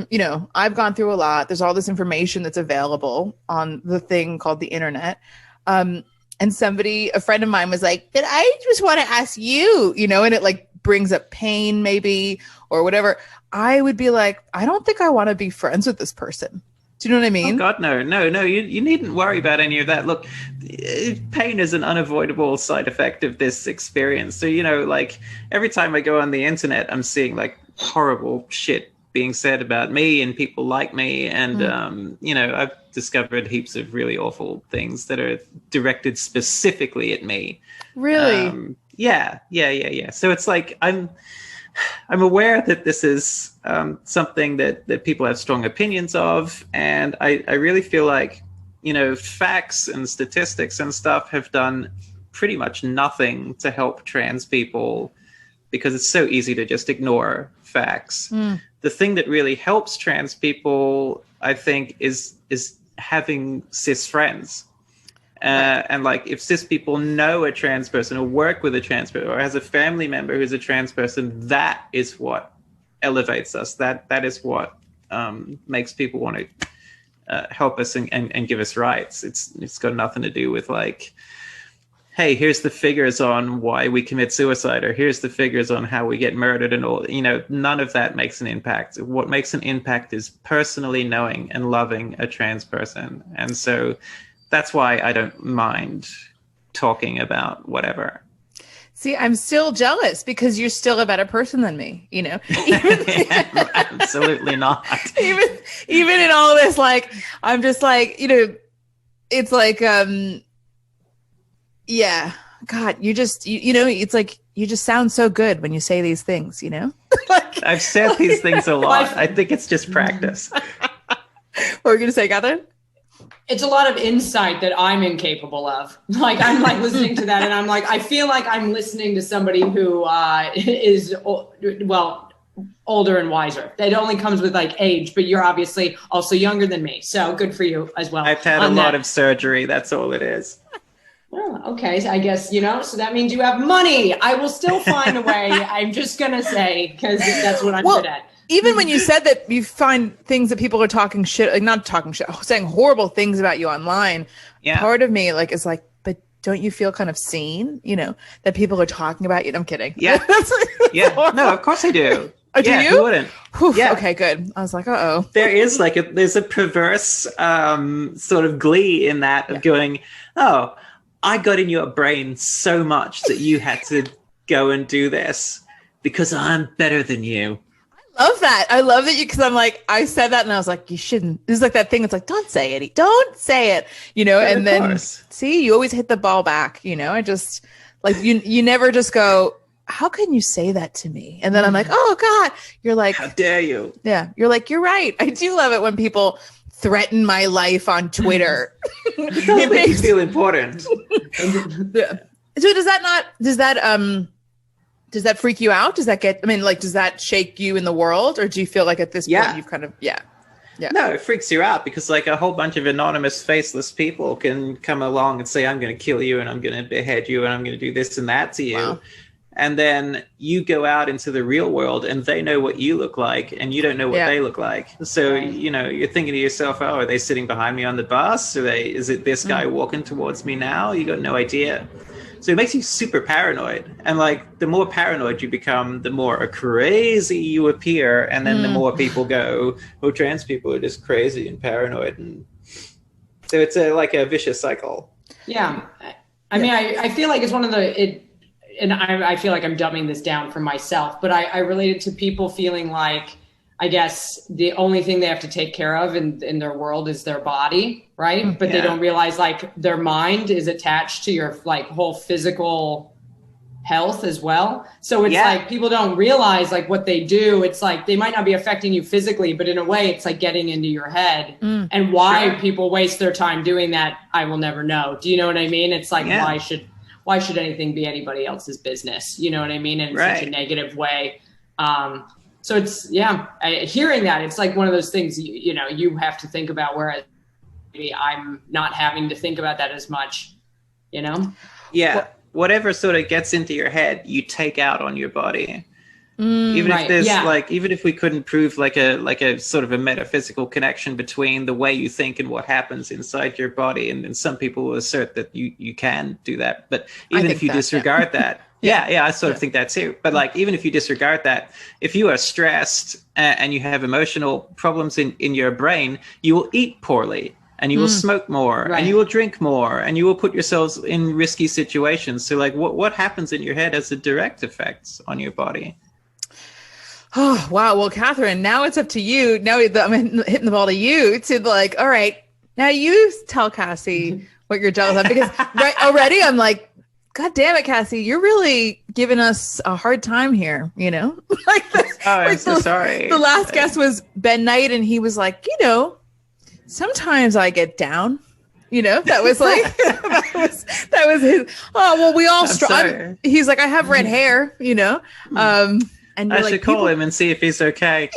I've gone through a lot. There's all this information that's available on the thing called the internet. And a friend of mine was like, but I just want to ask you, and it like brings up pain maybe or whatever. I would be like, I don't think I want to be friends with this person. Do you know what I mean? Oh God, no. You needn't worry about any of that. Look, pain is an unavoidable side effect of this experience. So, like every time I go on the internet, I'm seeing like horrible shit being said about me and people like me. And, I've discovered heaps of really awful things that are directed specifically at me. Really? Yeah. So it's like, I'm aware that this is something that people have strong opinions of. And I really feel like, facts and statistics and stuff have done pretty much nothing to help trans people because it's so easy to just ignore facts. The thing that really helps trans people, I think, is having cis friends. And like if cis people know a trans person or work with a trans person or has a family member who's a trans person, that is what elevates us. That is what makes people want to help us and give us rights. It's got nothing to do with like, hey, here's the figures on why we commit suicide or here's the figures on how we get murdered and all. None of that makes an impact. What makes an impact is personally knowing and loving a trans person. And so that's why I don't mind talking about whatever. See, I'm still jealous because you're still a better person than me, Absolutely not. Even in all this, like, I'm just like, it's like, yeah, God, it's like, you just sound so good when you say these things, Like, I've said these things a lot. I think it's just practice. What were you going to say, Katharyn? It's a lot of insight that I'm incapable of. Like, I'm like listening to that and I'm like, I feel like I'm listening to somebody who is, older and wiser. It only comes with like age, but you're obviously also younger than me. So good for you as well. I've had a lot of surgery. That's all it is. Oh, okay. So I guess, so that means you have money. I will still find a way. I'm just going to say, because that's what I'm good at. Even when you said that you find things that people are talking shit, like not talking shit, saying horrible things about you online, part of me like is like, but don't you feel kind of seen, that people are talking about you? I'm kidding. Yeah. Yeah. No, of course I do. Oh, do you? Who wouldn't? Yeah. Okay, good. I was like, uh-oh. There is there's a perverse sort of glee in that of going, oh, I got in your brain so much that you had to go and do this because I'm better than you. Love that. I love that because I'm like, I said that and I was like, you shouldn't. This is like that thing. It's like, don't say it. Don't say it. And then see, you always hit the ball back. I just like you never just go, how can you say that to me? And then I'm like, oh God, you're like, how dare you? Yeah. You're like, you're right. I do love it when people threaten my life on Twitter. It makes you feel important. So does that freak you out? Does that shake you in the world? Or do you feel like at this point you've kind of, Yeah. No, it freaks you out because like a whole bunch of anonymous, faceless people can come along and say, I'm going to kill you and I'm going to behead you and I'm going to do this and that to you. Wow. And then you go out into the real world and they know what you look like and you don't know what they look like. So, you're thinking to yourself, oh, are they sitting behind me on the bus? Is it this guy walking towards me now? You got no idea. So it makes you super paranoid. And like the more paranoid you become, the more crazy you appear. And then the more people go, oh, trans people are just crazy and paranoid. And so it's like a vicious cycle. Yeah. I mean, I feel like it's one of and I feel like I'm dumbing this down for myself, but I relate it to people feeling like, I guess the only thing they have to take care of in their world is their body, right? But they don't realize like their mind is attached to your like whole physical health as well. So it's like people don't realize like what they do. It's like they might not be affecting you physically, but in a way it's like getting into your head. And why people waste their time doing that, I will never know. Do you know what I mean? It's like why should anything be anybody else's business? You know what I mean? In such a negative way. So it's, hearing that, it's like one of those things, you have to think about, whereas maybe I'm not having to think about that as much, Yeah. Well, whatever sort of gets into your head, you take out on your body. Even if there's even if we couldn't prove like a sort of a metaphysical connection between the way you think and what happens inside your body. And then some people will assert that you can do that. But even if you disregard that, I sort of think that too. But like, even if you disregard that, if you are stressed and you have emotional problems in your brain, you will eat poorly and you will smoke more and you will drink more and you will put yourselves in risky situations. So like what happens in your head has a direct effect on your body. Oh, wow. Well, Katharyn, now it's up to you. Now I'm hitting the ball to you to like, all right, now you tell Cassie what you're jealous of, because already I'm like, God damn it, Cassie, you're really giving us a hard time here, like I'm so sorry. The last guest was Ben Knight, and he was like, sometimes I get down. That was like that was his. Oh well, we all. He's like, I have red hair, And I should call him and see if he's okay.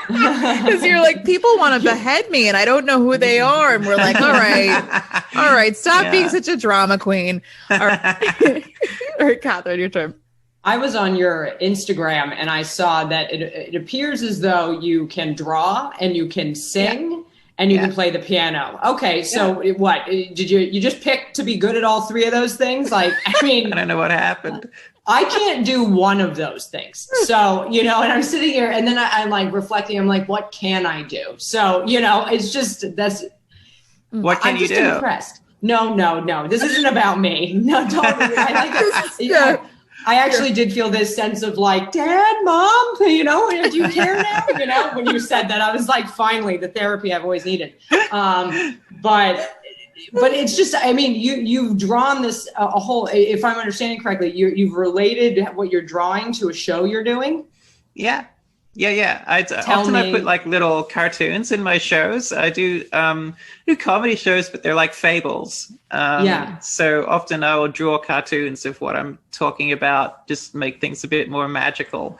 Because you're like, people want to behead me and I don't know who they are. And we're like, all right, stop being such a drama queen. All right, all right, Katharyn, your turn. I was on your Instagram and I saw that it appears as though you can draw and you can sing and you can play the piano. Okay, so what did you just pick to be good at all three of those things? Like, I mean, I don't know what happened. I can't do one of those things. So, and I'm sitting here and then I'm like reflecting. I'm like, what can I do? So, it's just, what can you do? I'm just impressed. No. This isn't about me. No, don't. I actually did feel this sense of like, Dad, Mom, do you care now? When you said that, I was like, finally, the therapy I've always needed. But it's just, I mean, you've drawn this a whole, if I'm understanding correctly, you've related what you're drawing to a show you're doing. Yeah. I put like little cartoons in my shows. I do comedy shows, but they're like fables. So often I will draw cartoons of what I'm talking about, just make things a bit more magical.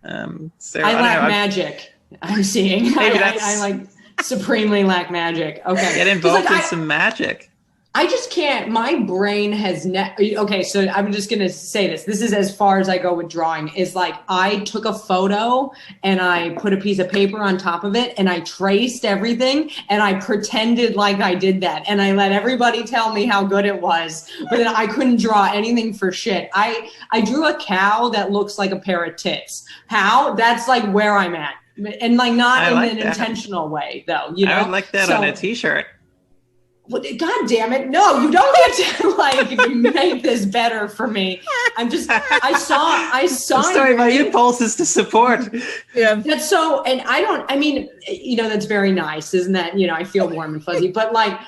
So I lack magic. I'm seeing. I like supremely lack magic. Okay. Get involved in some magic. I just can't. My brain has okay, so I'm just gonna say this. This is as far as I go with drawing. Is like I took a photo and I put a piece of paper on top of it and I traced everything and I pretended like I did that and I let everybody tell me how good it was. But then I couldn't draw anything for shit. I drew a cow that looks like a pair of tits. How? That's like where I'm at, and like not in an intentional way though. You know, I would like that on a T-shirt. Well, God damn it. No, you don't get to like make this better for me. I saw Sorry, my impulse is to support. Yeah. That's so, and I mean, that's very nice. Isn't that, I feel warm and fuzzy, but like,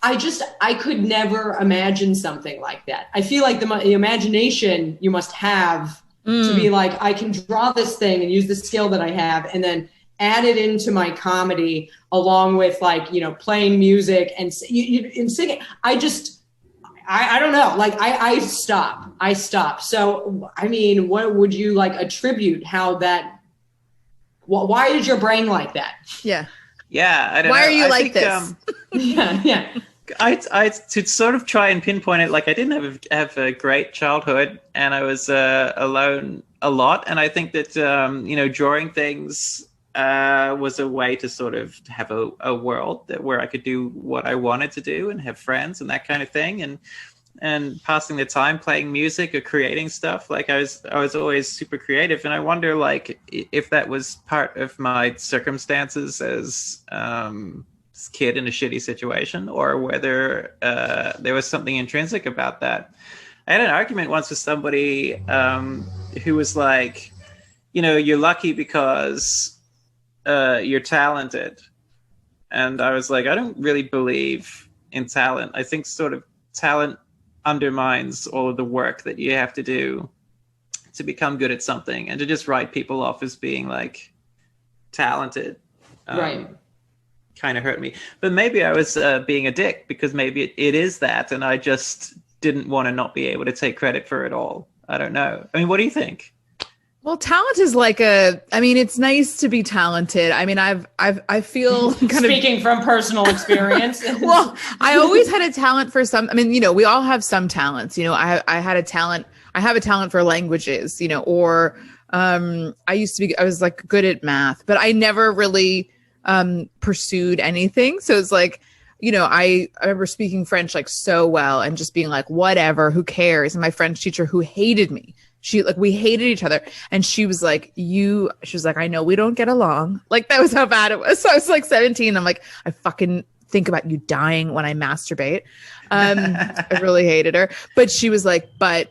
I could never imagine something like that. I feel like the imagination you must have to be like, I can draw this thing and use the skill that I have and then add it into my comedy along with like, playing music and singing. I don't know. Like I stop. So, I mean, what would you like attribute why is your brain like that? Yeah. Yeah. I don't know. Why are you I think, this? Yeah. I to sort of try and pinpoint it, like I didn't have a great childhood and I was alone a lot. And I think that, drawing things was a way to sort of have a world where I could do what I wanted to do and have friends and that kind of thing. And passing the time playing music or creating stuff. Like I was always super creative. And I wonder like if that was part of my circumstances as kid in a shitty situation or whether there was something intrinsic about that. I had an argument once with somebody who was like, you're lucky because you're talented. And I was like, I don't really believe in talent. I think sort of talent undermines all of the work that you have to do to become good at something and to just write people off as being like talented. Right. Kind of hurt me. But maybe I was being a dick because maybe it is that. And I just didn't want to not be able to take credit for it all. I don't know. I mean, what do you think? Well, talent is like it's nice to be talented. I mean, I feel speaking from personal experience. Well, I always had a talent for some, we all have some talents, I have a talent for languages, or I was like good at math, but I never really pursued anything. So it's like, I remember speaking French like so well and just being like, whatever, who cares? And my French teacher who hated me, we hated each other. And she was like, I know we don't get along. Like that was how bad it was. So I was like 17. I'm like, I fucking think about you dying when I masturbate. I really hated her, but she was like, but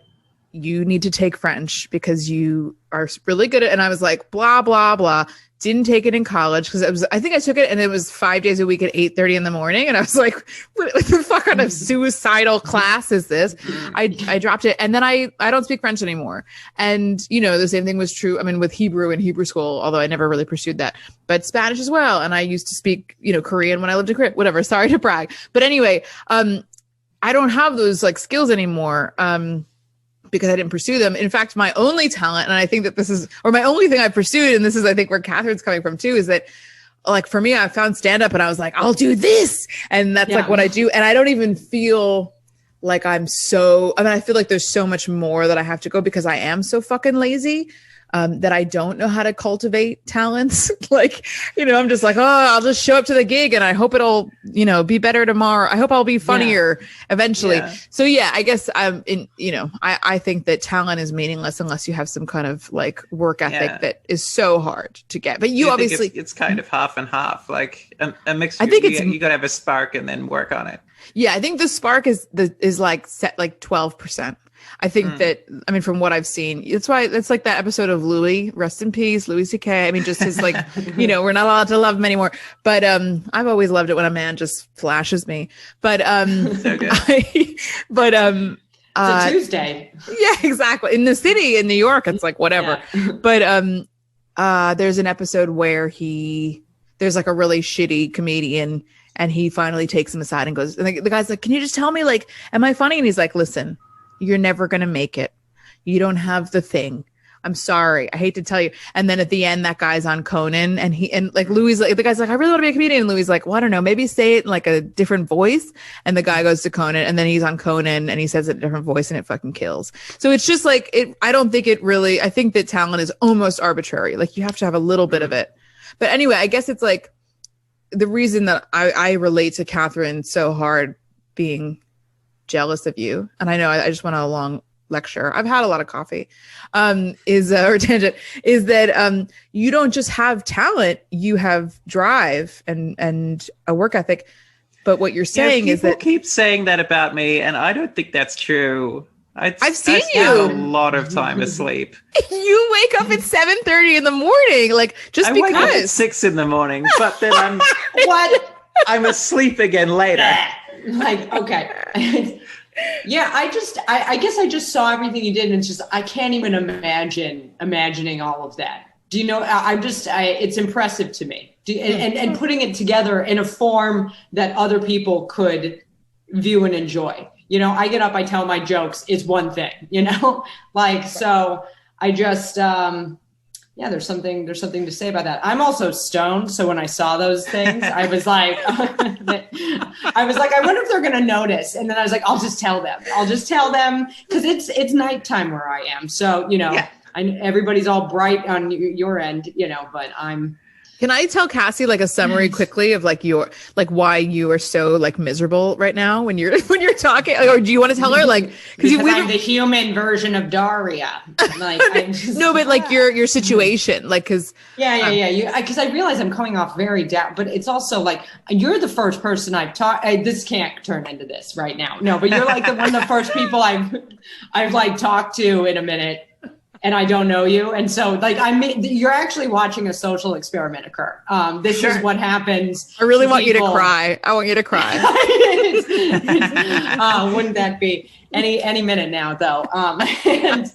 you need to take French because you are really good at it. And I was like, blah, blah, blah. Didn't take it in college because I think I took it and it was 5 days a week at 8:30 in the morning. And I was like, what the fuck kind of suicidal class is this? I dropped it. And then I don't speak French anymore. And, the same thing was true. With Hebrew in Hebrew school, although I never really pursued that, but Spanish as well. And I used to speak, Korean when I lived in Korea, whatever. Sorry to brag. But anyway, I don't have those like skills anymore. Because I didn't pursue them. In fact, my only talent, and I think that my only thing I pursued, and this is, I think, where Katharyn's coming from too, is that like for me, I found stand-up and I was like, I'll do this. And that's like what I do. And I don't even feel like I feel like there's so much more that I have to go because I am so fucking lazy. That I don't know how to cultivate talents. Like, I'm just like, I'll just show up to the gig and I hope it'll, be better tomorrow. I hope I'll be funnier eventually. Yeah. So yeah, I guess I think that talent is meaningless unless you have some kind of like work ethic that is so hard to get. But you obviously it's kind of half and half, like a mixture. I think you got to have a spark and then work on it. Yeah, I think the spark is like set like 12%. I think that, from what I've seen, it's why it's like that episode of Louis, rest in peace, Louis C.K. Just his like, we're not allowed to love him anymore. But I've always loved it when a man just flashes me. But so good. It's a Tuesday. Yeah, exactly. In the city, in New York, it's like whatever. Yeah. But there's an episode where there's like a really shitty comedian, and he finally takes him aside and goes, and the guy's like, "Can you just tell me, like, am I funny?" And he's like, "Listen, you're never going to make it. You don't have the thing. I'm sorry. I hate to tell you. And then at the end, that guy's on Conan and like Louis, like the guy's like, I really want to be a comedian. And Louis like, well, I don't know, maybe say it in like a different voice. And the guy goes to Conan and then he's on Conan and he says it in a different voice and it fucking kills. So it's just like, I don't think it really, I think that talent is almost arbitrary. Like you have to have a little bit of it. But anyway, I guess it's like the reason that I relate to Katharyn so hard being jealous of you. And I know I just went on a long lecture. I've had a lot of coffee. Or tangent is that you don't just have talent, you have drive and a work ethic. But what you're saying is that people keep saying that about me, and I don't think that's true. I've seen you a lot of time asleep. You wake up at 7:30 in the morning, like just I because. wake up at 6 in the morning, but then I'm I'm asleep again later. Like, okay. Yeah, I guess I just saw everything you did, and it's just I can't even imagining all of that. Do you know? It's impressive to me, and putting it together in a form that other people could view and enjoy. You know, I get up, I tell my jokes. It's one thing, you know, like so. I just there's something to say about that. I'm also stoned, so when I saw those things, I was like, I wonder if they're gonna notice. And then I was like, I'll just tell them because it's nighttime where I am. So you know, everybody's all bright on your end, you know, but I'm. Can I tell Cassie like a summary quickly of like why you are so like miserable right now when you're talking, or do you want to tell her like because I'm the human version of Daria, like no, but like your situation, like because because I realize I'm coming off very down, but it's also like you're the first person I've talked. This can't turn into this right now, no, but you're like one of the first people I've like talked to in a minute. And I don't know you. And so like, you're actually watching a social experiment occur. This is what happens. I really want you to cry. I want you to cry. Wouldn't that be any minute now though? And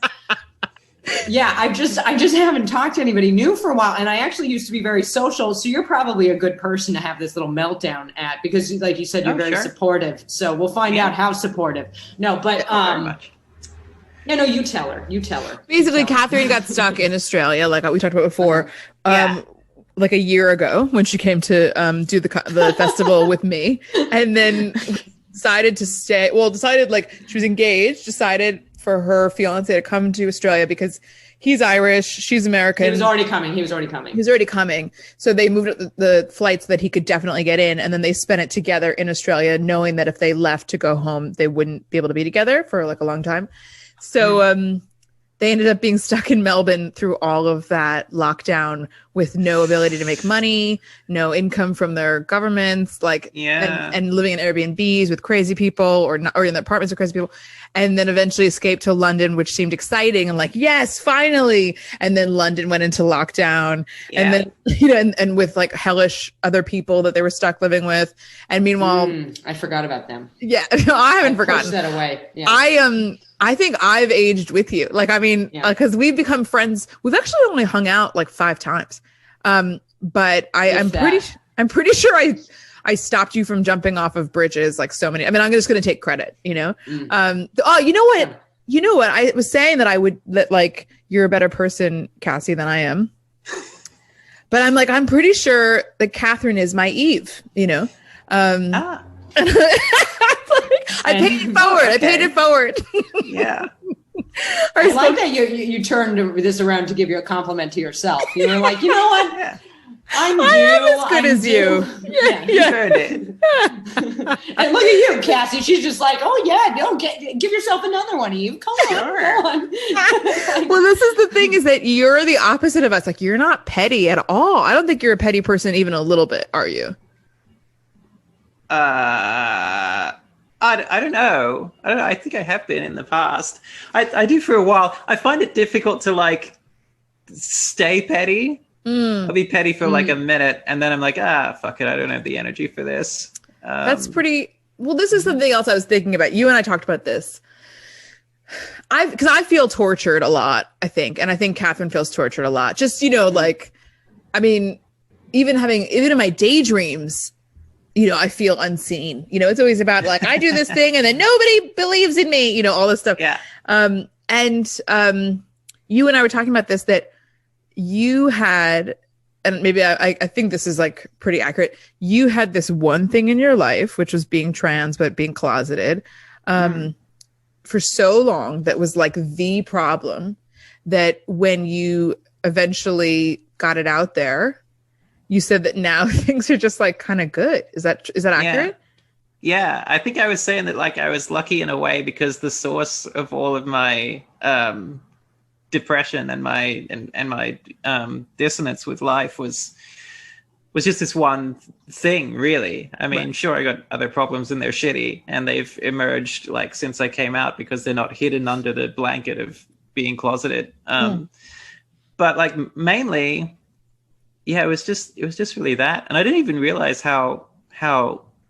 yeah, I just haven't talked to anybody new for a while. And I actually used to be very social. So you're probably a good person to have this little meltdown at, because like you said, you're very supportive. So we'll find out how supportive. No, but, very much. No, you tell her. Basically, Katharyn got stuck in Australia, like we talked about before, like a year ago when she came to do the festival with me, and then decided to stay. Well, decided like she was engaged. Decided for her fiance to come to Australia because he's Irish, she's American. He was already coming. So they moved up the flights that he could definitely get in, and then they spent it together in Australia, knowing that if they left to go home, they wouldn't be able to be together for like a long time. So they ended up being stuck in Melbourne through all of that lockdown with no ability to make money, no income from their governments, like and living in Airbnbs with crazy people or in their apartments with crazy people. And then eventually escaped to London, which seemed exciting and like, yes, finally. And then London went into lockdown and then, you know, and with like hellish other people that they were stuck living with. And meanwhile, I forgot about them. Yeah, no, I haven't forgotten. Pushed that away. Yeah. I think I've aged with you. Like, I mean, because we've become friends. We've actually only hung out like 5 times. But I'm pretty sure I stopped you from jumping off of bridges like so many. I mean, I'm just going to take credit, you know? You know what? Yeah. You know what? I was saying that like you're a better person, Cassie, than I am. But I'm pretty sure that Katharyn is my Eve, you know? I paid it forward. Yeah. I like that you turned this around to give you a compliment to yourself. You were like, you know what? Yeah. I am as good as you. Yeah. You sure did. And look at you, Cassie. She's just like, oh yeah, no, give yourself another one, Eve. Come on. Well, this is the thing, is that you're the opposite of us. Like, you're not petty at all. I don't think you're a petty person even a little bit, are you? I don't know. I think I have been in the past. I do for a while. I find it difficult to like stay petty. I'll be petty for like a minute, and then I'm like, fuck it. I don't have the energy for this. That's pretty. Well, this is something else I was thinking about. You and I talked about this. Because I feel tortured a lot, I think, and I think Katharyn feels tortured a lot. Just, you know, like, I mean, even in my daydreams, you know, I feel unseen. You know, it's always about like, I do this thing and then nobody believes in me, you know, all this stuff. Yeah. you and I were talking about this, that you had, and maybe I think this is like pretty accurate. You had this one thing in your life, which was being trans, but being closeted, for so long, that was like the problem, that when you eventually got it out there, you said that now things are just like kind of good. Is that accurate? Yeah, I think I was saying that like I was lucky in a way, because the source of all of my depression and my dissonance with life was just this one thing, really. I mean, sure, I got other problems and they're shitty, and they've emerged like since I came out, because they're not hidden under the blanket of being closeted. But like mainly, yeah, it was just really that, and I didn't even realize how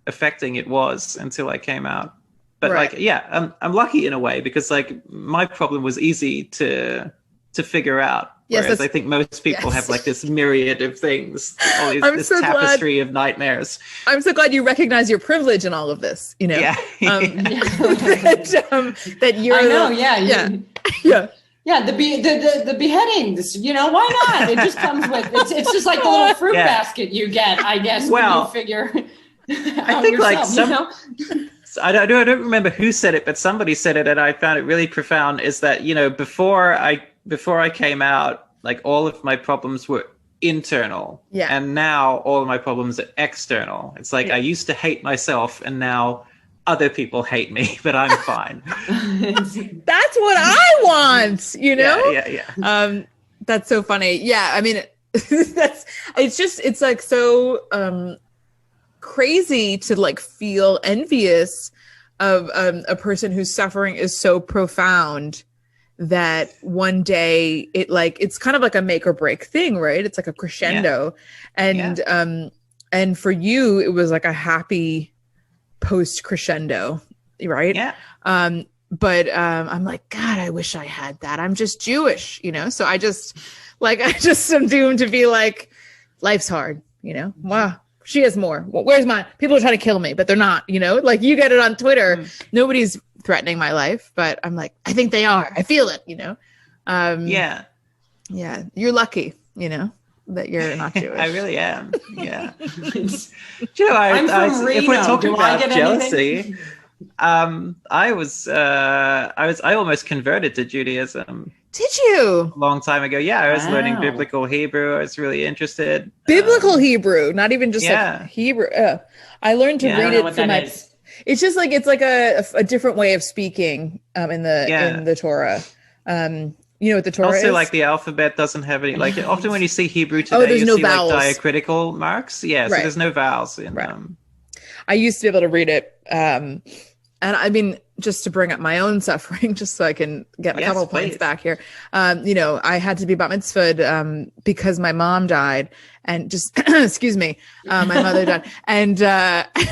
affecting it was until I came out. But like, yeah, I'm lucky in a way, because like my problem was easy to figure out. Yes, whereas I think most people have like this myriad of things, all these, this so tapestry of nightmares. I'm so glad you recognize your privilege in all of this, you know? Yeah. That you're, I know, yeah, the beheadings, you know, why not? It just comes with, it's just like the little fruit basket you get, I guess, when you figure I think yourself, like you know? I don't remember who said it, but somebody said it, and I found it really profound, is that, you know, before I came out, like all of my problems were internal. Yeah. And now all of my problems are external. It's like I used to hate myself, and now other people hate me, but I'm fine. That's what I want, you know? Yeah. That's so funny. Yeah. I mean, it's like so crazy to like feel envious of a person whose suffering is so profound that one day it's kind of like a make or break thing, right? It's like a crescendo. And for you, it was like a happy post crescendo, right? Yeah. But I'm like, God, I wish I had that. I'm just Jewish, you know? So I just am doomed to be like, life's hard, you know? Wow. She has more. Well, where's mine? People are trying to kill me, but they're not, you know, like you get it on Twitter. Nobody's threatening my life, but I'm like, I think they are. I feel it, you know? Yeah. You're lucky, you know, that you're not Jewish. I really am. Yeah. You know, I'm from Reno. If we're talking about jealousy, I almost converted to Judaism. Did you? A long time ago. Yeah, I was learning biblical Hebrew. I was really interested. Biblical Hebrew, not even just like Hebrew. I learned to read it for my. It's just like, it's like a different way of speaking in the Torah. You know what the Torah is? Also, like the alphabet doesn't have any, like often when you see Hebrew today, you see vowels. Like diacritical marks. Yeah, so there's no vowels in them. I used to be able to read it. And I mean, just to bring up my own suffering, just so I can get a couple points back here. You know, I had to be bat mitzvahed because my mom died, and just excuse me, my mother died, and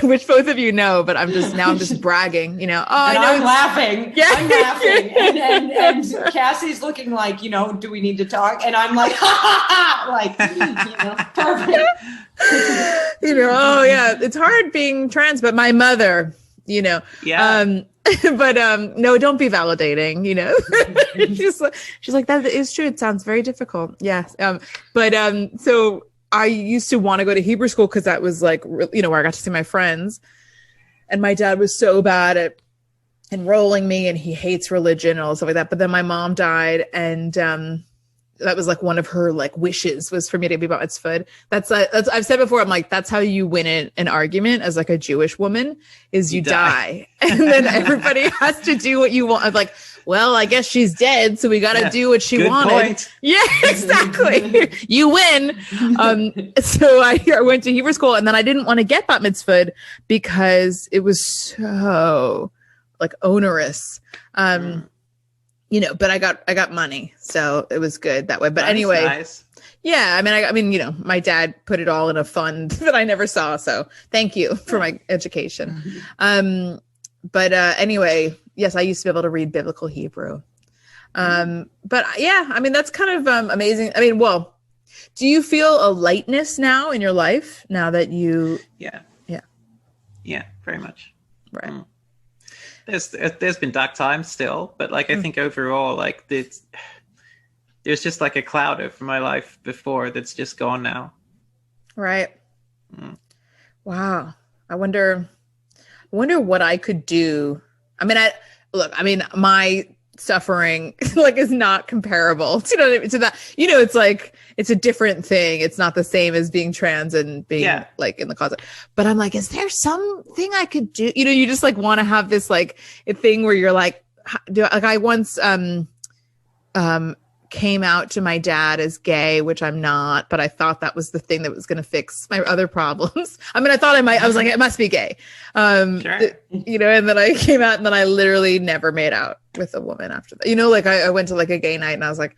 which both of you know, but I'm just bragging. You know, I'm laughing. Yeah, I'm laughing, and Cassie's looking like, you know, do we need to talk? And I'm like, ha ha ha, like, you know, perfect. You know, it's hard being trans, but my mother. You know, but no, don't be validating, you know. she's like, that is true. It sounds very difficult. Yes. So I used to want to go to Hebrew school because that was like, you know, where I got to see my friends. And my dad was so bad at enrolling me, and he hates religion and all stuff like that. But then my mom died, and that was like one of her like wishes, was for me to be bat mitzvahed. That's I've said before, I'm like, that's how you win an argument as like a Jewish woman, is you die. And then everybody has to do what you want. I'm like, well, I guess she's dead, so we got to do what she wanted. Point. Yeah, exactly. You win. So I went to Hebrew school, and then I didn't want to get bat mitzvahed because it was so like onerous. You know, but I got money, so it was good that way. But anyway, nice. Yeah, I mean, you know, my dad put it all in a fund that I never saw. So thank you for my education. But anyway, yes, I used to be able to read biblical Hebrew. But yeah, I mean, that's kind of amazing. I mean, well, do you feel a lightness now in your life now that you? Yeah, very much. Right. There's been dark times still, but like I think overall, like there's just like a cloud over my life before that's just gone now. Right. Wow. I wonder what I could do. I mean, my suffering like is not comparable to that. It's like, it's a different thing. It's not the same as being trans and being like in the closet. But I'm like, is there something I could do? You just like want to have this like a thing where you're like, I once came out to my dad as gay, which I'm not, but I thought that was the thing that was going to fix my other problems. I mean, I was like, it must be gay. Sure. And then I came out and then I literally never made out with a woman after that. Like I went to like a gay night and I was like,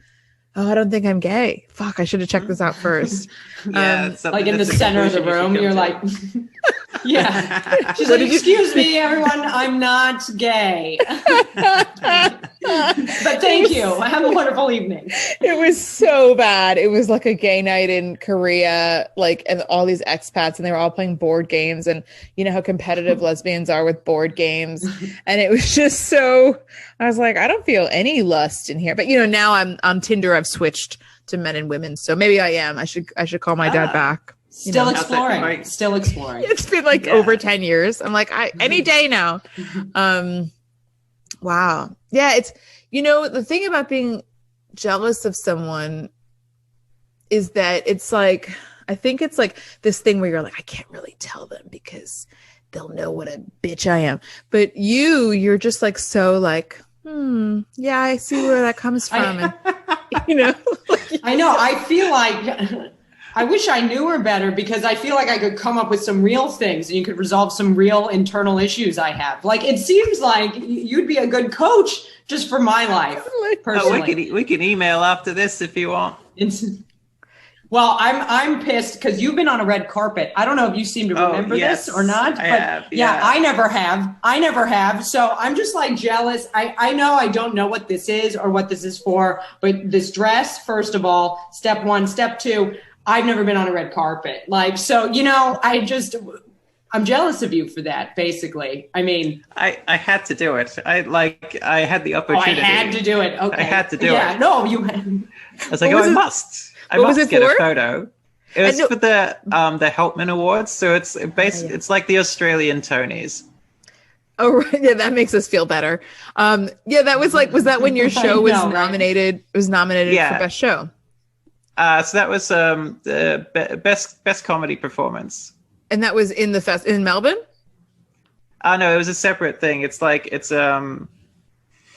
oh, I don't think I'm gay. Fuck, I should have checked this out first. Like in the center of the room, you're like, yeah. She's like, excuse me, everyone, I'm not gay. But thank you. Have a wonderful evening. It was so bad. It was like a gay night in Korea, like, and all these expats, and they were all playing board games, and you know how competitive lesbians are with board games. And it was just so, I was like, I don't feel any lust in here. But now I'm on Tinder. I've switched to men and women, so maybe I am. I should call my dad back. Still exploring. Still exploring. It's been like over 10 years. I'm like, any day now. Wow. Yeah. It's, the thing about being jealous of someone is that it's like, I think it's like this thing where you're like, I can't really tell them because they'll know what a bitch I am. But you're just like, so like, yeah, I see where that comes from. I know. I feel like I wish I knew her better because I feel like I could come up with some real things and you could resolve some real internal issues I have. Like, it seems like you'd be a good coach just for my life, personally. We can email after this if you want. Well, I'm pissed because you've been on a red carpet. I don't know if you seem to remember this or not. But I have. Yeah, I never have. So I'm just like jealous. I know I don't know what this is or what this is for, but this dress, first of all, step one. Step two, I've never been on a red carpet. Like, so, I'm jealous of you for that, basically. I mean, I had to do it. I had the opportunity. I had to do it. Okay. I had to do it. Yeah, no, you had. I was like, I must. I must get a photo. It was for the Helpman Awards, so it's it's like the Australian Tonys. Oh, right. Yeah, that makes us feel better. That was like, was that when your show was nominated? Right? Was nominated for Best Show. So that was the best comedy performance. And that was in in Melbourne? No, it was a separate thing. It's like it's the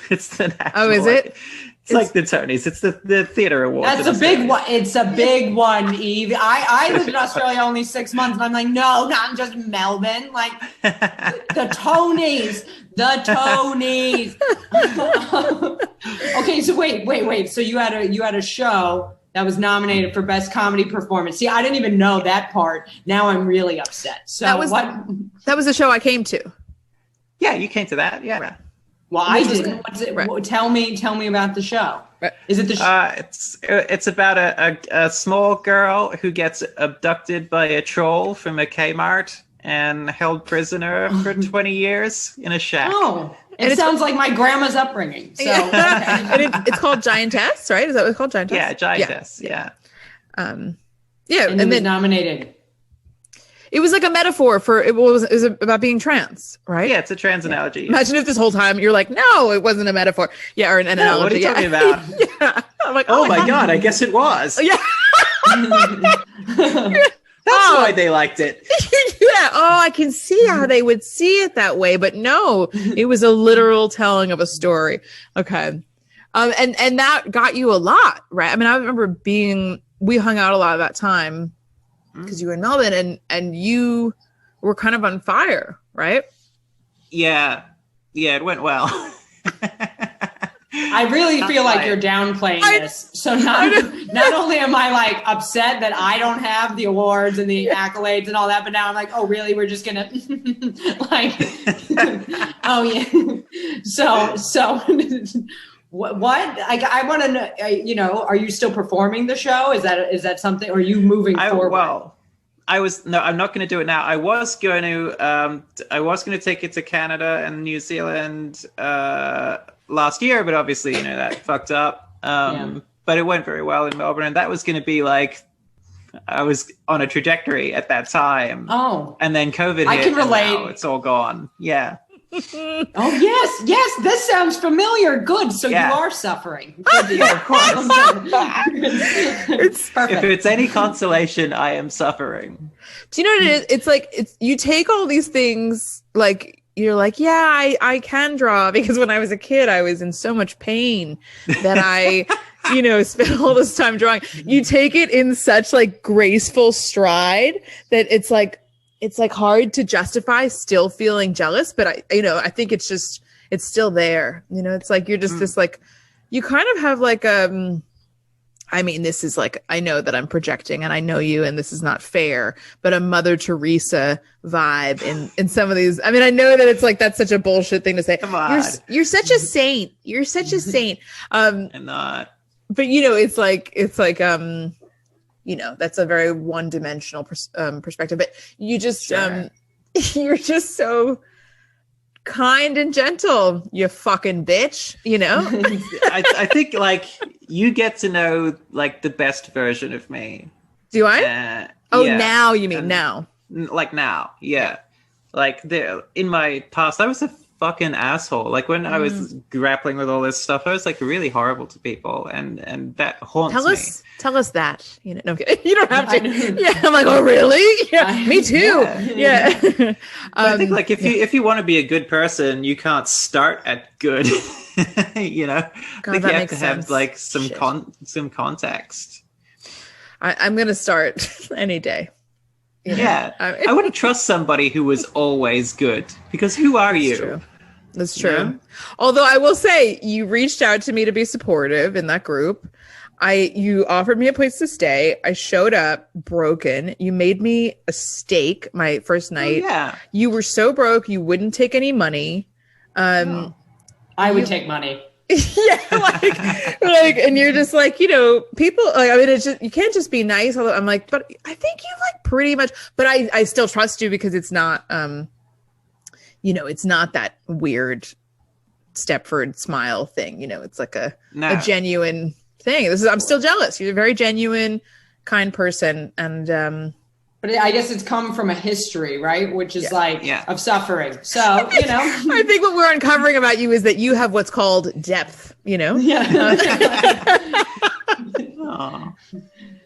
national. Oh, is it? It's like the Tonys. It's the theater awards. That's a big one. It's a big one, Eve. I lived in Australia only 6 months, and I'm like, no, not just Melbourne. Like the Tonys. The Tonys. Okay, so wait. So you had a show that was nominated for Best Comedy Performance. See, I didn't even know that part. Now I'm really upset. So that was the show I came to. Yeah, you came to that. Yeah. Right. Well, I didn't. What's it? Right. Tell me about the show. Right. Is it the show? It's about a small girl who gets abducted by a troll from a Kmart and held prisoner for 20 years in a shack. Oh, it sounds like my grandma's upbringing. So and it's called Giantess, right? Is that what it's called, Giantess? Yeah, Giantess. Yeah. And then was nominated. It was like a metaphor for it was about being trans, right? Yeah, it's a trans analogy. Imagine if this whole time you're like, no, it wasn't a metaphor. Yeah, or an analogy. What are you talking about? Yeah. I'm like, oh my God, I guess it was. Yeah. That's why they liked it. Yeah. Oh, I can see how they would see it that way, but no, it was a literal telling of a story. Okay. And that got you a lot, right? I mean, I remember we hung out a lot at that time because you were in Melbourne and you were kind of on fire, right? Yeah. Yeah, it went well. I really feel like you're downplaying this. So not only am I like upset that I don't have the awards and the accolades and all that, but now I'm like, oh, really? We're just gonna like, oh yeah. So what? I want to know. Are you still performing the show? Is that something? Or are you moving forward? Well, I'm not going to do it now. I was going to take it to Canada and New Zealand last year, but obviously, that fucked up. but it went very well in Melbourne, and that was going to be like, I was on a trajectory at that time. Oh, and then COVID hit. I can relate. And now it's all gone. Yeah. Oh yes, this sounds familiar. Good, so you are suffering. Yeah, of course. It's perfect. If it's any consolation, I am suffering. Do you know what it is? It's like you take all these things, like you're like, yeah, I can draw, because when I was a kid, I was in so much pain that I, spent all this time drawing. You take it in such like graceful stride that it's like hard to justify still feeling jealous, but I think it's still there. It's like, you're just this, like, you kind of have like, this is like, I know that I'm projecting and I know you, and this is not fair, but a Mother Teresa vibe in some of these. I mean, I know that it's like, that's such a bullshit thing to say. Come on. You're such a saint. You're such a saint. I'm not. But it's like, that's a very one-dimensional perspective, but you just, Sure. You're just so kind and gentle, you fucking bitch, I think like you get to know like the best version of me. Do I? Yeah. Now you mean And, now. Like now. Yeah. Like in my past, I was a fucking asshole. Like when I was grappling with all this stuff, I was like really horrible to people, and that haunts me. Tell us that. No, I'm kidding. You don't have to. Yeah, I'm like, oh really? Yeah, me too. Yeah. I think like if you want to be a good person, you can't start at good. God, I think you have to have like some context. I'm gonna start any day. Yeah, I wouldn't trust somebody who was always good, because who are you? That's true. Yeah. Although I will say, you reached out to me to be supportive in that group. You offered me a place to stay. I showed up broken. You made me a steak my first night. Oh, yeah. You were so broke, you wouldn't take any money. I would take money. And you're just like, people like, I mean, it's just, you can't just be nice. Although I'm like, but I think you like pretty much, but I still trust you, because it's not, it's not that weird Stepford smile thing. It's like a genuine thing. I'm still jealous. You're a very genuine, kind person. And, but I guess it's come from a history, right? Which is of suffering. So, I think what we're uncovering about you is that you have what's called depth, Yeah.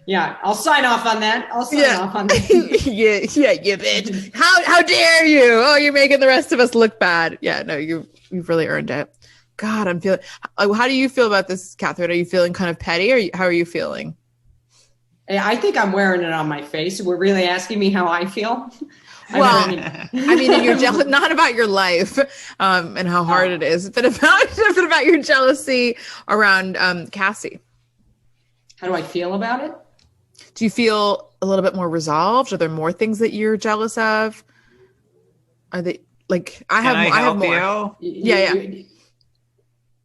Yeah, I'll sign off on that. Yeah, you bitch. How dare you? Oh, you're making the rest of us look bad. Yeah, no, you've really earned it. God, I'm feeling. How do you feel about this, Katharyn? Are you feeling kind of petty, or how are you feeling? I think I'm wearing it on my face. We're really asking me how I feel. Well, you're jealous, not about your life and how hard it is, but about your jealousy around Cassie. How do I feel about it? Do you feel a little bit more resolved? Are there more things that you're jealous of? Are they like I have more? Yeah.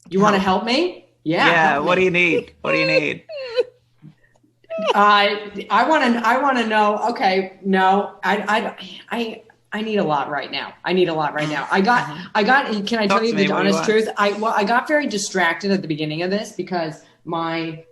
You want to help me? Yeah. What do you need? I want to know. Okay, no, I need a lot right now. I got. Can I tell you the honest truth? I got very distracted at the beginning of this because I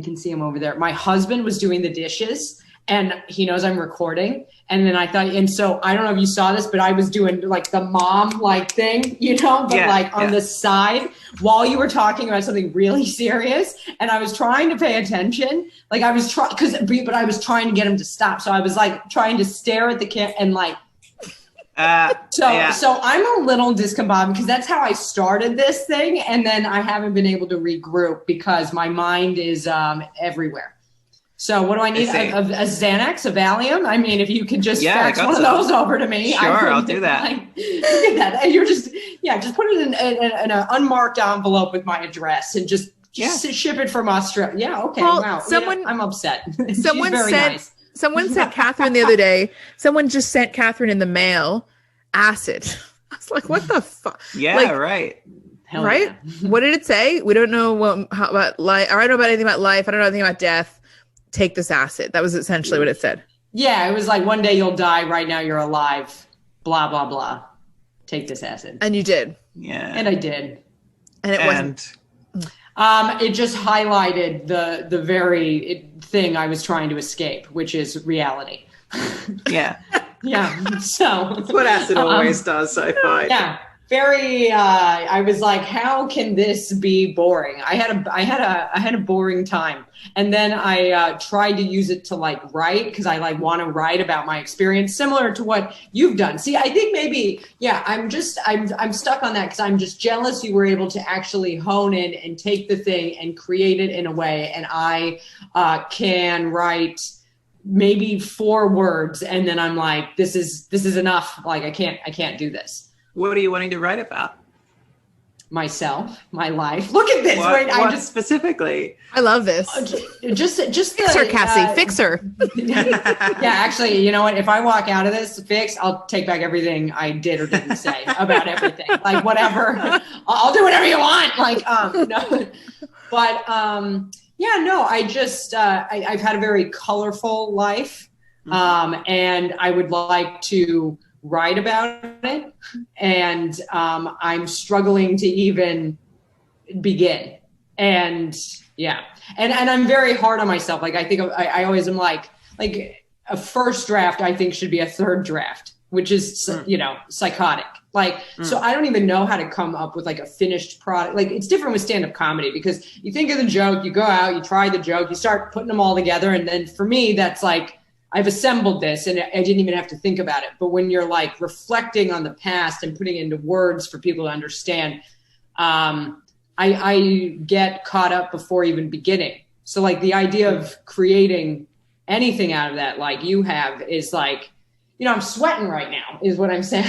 can see him over there. My husband was doing the dishes, and he knows I'm recording. And then I thought, and so I don't know if you saw this, but I was doing like the mom like thing, but on the side while you were talking about something really serious. And I was trying to pay attention. Like I was but I was trying to get him to stop. So I was like trying to stare at the camera and like, so I'm a little discombobulated because that's how I started this thing. And then I haven't been able to regroup because my mind is everywhere. So what do I need? A Xanax, a Valium? I mean, if you could just fax one of those over to me. Sure, I'll do that. Look at that. And you're just put it in an unmarked envelope with my address and just ship it from Australia. Yeah, okay, wow. I'm upset. Someone sent Katharyn the other day. Someone just sent Katharyn in the mail acid. I was like, what the fuck? Yeah, right. Right? What did it say? We don't know about life. I don't know about anything about life. I don't know anything about death. Take this acid. That was essentially what it said. Yeah, it was like one day you'll die. Right now you're alive. Blah, blah, blah. Take this acid. And you did. Yeah. And I did. And it wasn't. It just highlighted the very thing I was trying to escape, which is reality. Yeah. Yeah. So that's what acid always does, I find. Yeah. Very I was like, how can this be boring? I had a boring time. And then I tried to use it to like write, because I like want to write about my experience, similar to what you've done. See, I think maybe, yeah, I'm stuck on that, because I'm just jealous you were able to actually hone in and take the thing and create it in a way. And I can write maybe 4 words, and then I'm like, this is enough. Like I can't do this. What are you wanting to write about? Myself, my life. Look at this. What just specifically? I love this. Just fix her, Cassie. Fix her. Yeah, actually, you know what? If I walk out of this fixed, I'll take back everything I did or didn't say about everything. Like whatever. I'll do whatever you want. Like no. But yeah, no. I just I've had a very colorful life, and I would like to write about it, and I'm struggling to even begin. And yeah, and I'm very hard on myself. Like I think I always am like a first draft I think should be a third draft, which is psychotic. Like so I don't even know how to come up with like a finished product. Like it's different with stand-up comedy, because you think of the joke, you go out, you try the joke, you start putting them all together, and then for me that's like, I've assembled this and I didn't even have to think about it. But when you're like reflecting on the past and putting it into words for people to understand, I get caught up before even beginning. So like the idea of creating anything out of that, like you have, is like, I'm sweating right now is what I'm saying.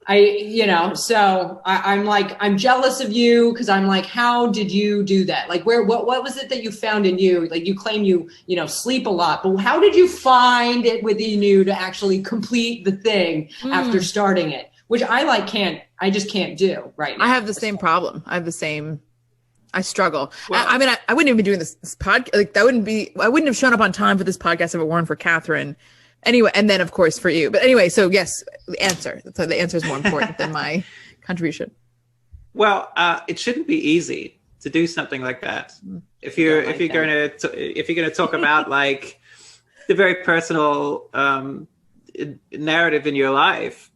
I'm like, I'm jealous of you, because I'm like, how did you do that? Like what was it that you found in you? Like you claim you sleep a lot, but how did you find it within you to actually complete the thing after starting it? Which I just can't do right now. I have the same problem. I struggle. Well, I mean, I wouldn't even be doing this podcast. Like I wouldn't have shown up on time for this podcast if it weren't for Katharyn. Anyway, and then of course for you. But anyway, so yes, the answer. So the answer is more important than my contribution. Well, it shouldn't be easy to do something like that. If you're going to talk about like the very personal narrative in your life,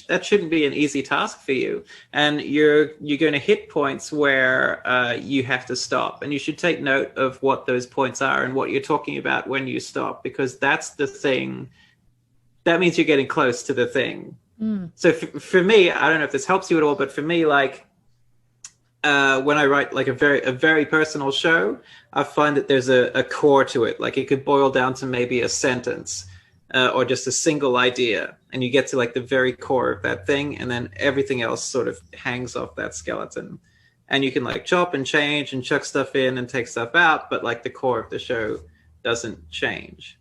that shouldn't be an easy task for you. And you're going to hit points where you have to stop, and you should take note of what those points are and what you're talking about when you stop, because that's the thing. That means you're getting close to the thing. So for me, I don't know if this helps you at all, but for me, like when I write like a very personal show, I find that there's a core to it. Like it could boil down to maybe a sentence or just a single idea, and you get to like the very core of that thing, and then everything else sort of hangs off that skeleton. And you can like chop and change and chuck stuff in and take stuff out, but like the core of the show doesn't change.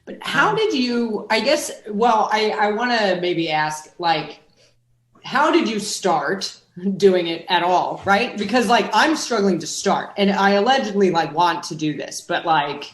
But how did you, I guess, well, I want to maybe ask, like, how did you start doing it at all, right? Because like I'm struggling to start, and I allegedly like want to do this, but like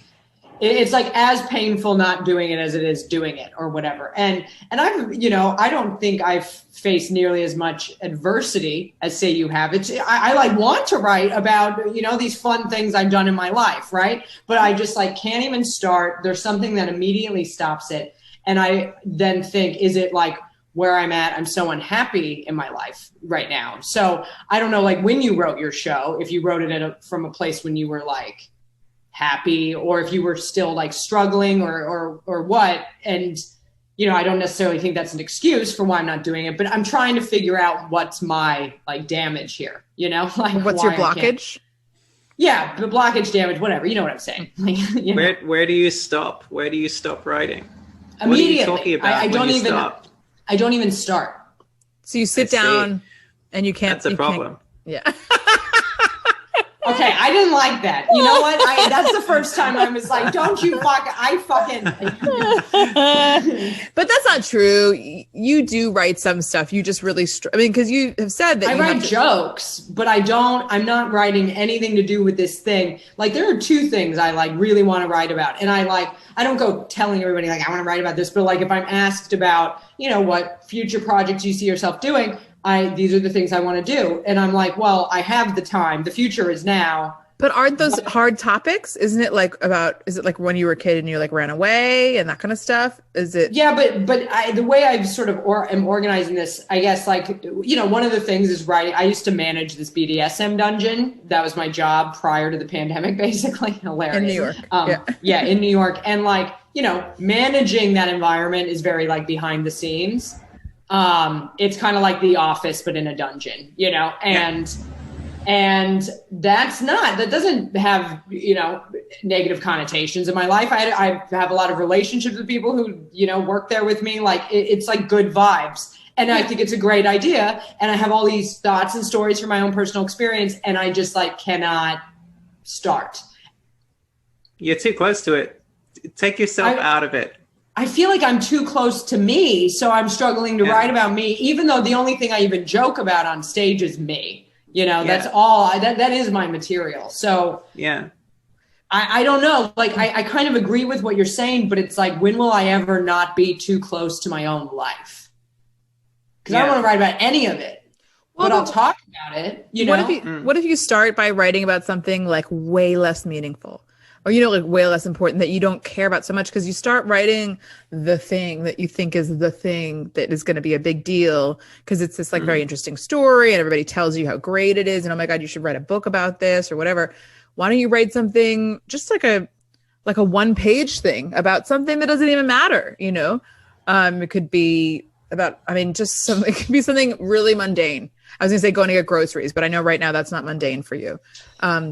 it's like as painful not doing it as it is doing it or whatever. And I've, I don't think I've faced nearly as much adversity as say you have. I like want to write about, these fun things I've done in my life. Right. But I just like can't even start. There's something that immediately stops it. And I then think, is it like where I'm at? I'm so unhappy in my life right now. So I don't know, like when you wrote your show, if you wrote it from a place when you were like happy, or if you were still like struggling or what. And, I don't necessarily think that's an excuse for why I'm not doing it, but I'm trying to figure out what's my like damage here, like what's your blockage? Yeah. The blockage, damage, whatever. You know what I'm saying? Like, Where do you stop? Where do you stop writing? Immediately. What are you talking about? I don't even start. So you sit down and you can't. That's a problem. Yeah. Okay, I didn't like that. You know what? That's the first time I was like, don't you fucking. But that's not true. You do write some stuff. You just really, because you have said that I write jokes, but I'm not writing anything to do with this thing. Like there are 2 things I like really want to write about. And I don't go telling everybody like, I want to write about this, but like if I'm asked about, what future projects you see yourself doing, these are the things I want to do. And I'm like, well, I have the time. The future is now. But aren't those hard topics? Isn't it like is it like when you were a kid and you like ran away and that kind of stuff? Is it? Yeah, but the way I've sort of am organizing this, I guess, like, you know, one of the things is writing. I used to manage this BDSM dungeon. That was my job prior to the pandemic, basically. Hilarious. In New York. Yeah, in New York. And like, you know, managing that environment is very like behind the scenes. It's kind of like The Office, but in a dungeon, you know, and that doesn't have, you know, negative connotations in my life. I have a lot of relationships with people who, you know, work there with me. Like it's like good vibes. And I think it's a great idea. And I have all these thoughts and stories from my own personal experience. And I just like cannot start. You're too close to it. Take yourself out of it. I feel like I'm too close to me. So I'm struggling to write about me, even though the only thing I even joke about on stage is me. You know, that's all, that is my material. So yeah, I don't know. Like, I kind of agree with what you're saying, but it's like, when will I ever not be too close to my own life? Because I don't want to write about any of it, but I'll talk about it. You know, what if you start by writing about something like way less meaningful? Or, you know, like way less important that you don't care about so much, because you start writing the thing that you think is the thing that is going to be a big deal because it's this like very interesting story and everybody tells you how great it is. And oh my God, you should write a book about this or whatever. Why don't you write something just like a 1-page thing about something that doesn't even matter? You know, it could be about, just something, it could be something really mundane. I was gonna say going to get groceries, but I know right now that's not mundane for you,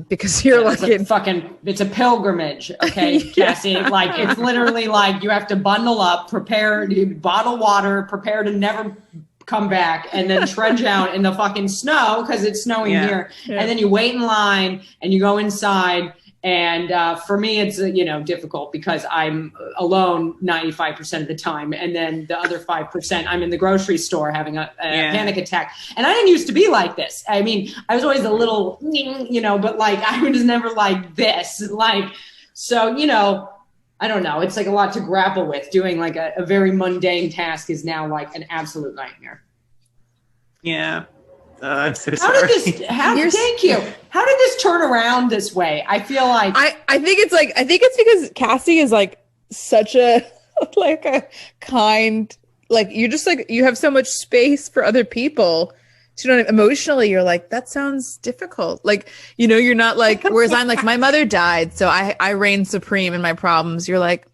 because you're it's a pilgrimage, okay, Cassie. Like it's literally like you have to bundle up, prepare, bottle water, prepare to never come back, and then trudge out in the fucking snow because it's snowing here, and then you wait in line and you go inside. And for me, it's difficult because I'm alone 95% of the time, and then the other 5% I'm in the grocery store having a panic attack. And I didn't used to be like this. I mean, I was always a little, but like I was never like this. Like, so I don't know. It's like a lot to grapple with. Doing like a very mundane task is now like an absolute nightmare. Yeah. I'm so sorry. Thank you. How did this turn around this way? I feel like I think it's because Cassie is like such a like a kind, like you're just like, you have so much space for other people. So emotionally you're like, that sounds difficult. Like, you're not like, whereas I'm like, my mother died, so I reign supreme in my problems. You're like,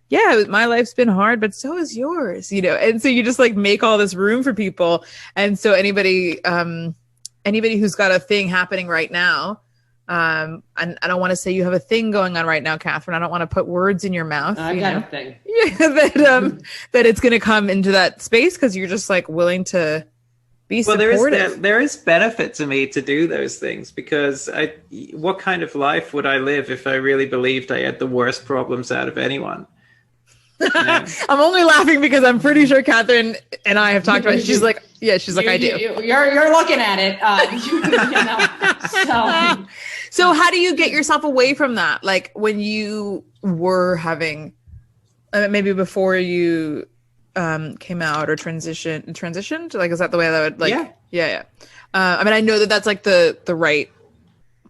yeah, my life's been hard, but so is yours, And so you just like make all this room for people. And so anybody who's got a thing happening right now, and I don't want to say you have a thing going on right now, Katharyn. I don't want to put words in your mouth. I got a thing. Yeah, that it's going to come into that space because you're just like willing to be supportive. There is benefit to me to do those things, because what kind of life would I live if I really believed I had the worst problems out of anyone? I'm only laughing because I'm pretty sure Katharyn and I have talked about it. She's like, I do. You're looking at it. So how do you get yourself away from that? Like when you were having, maybe before you came out or transitioned? Like, is that the way that would like? Yeah. I know that that's like the right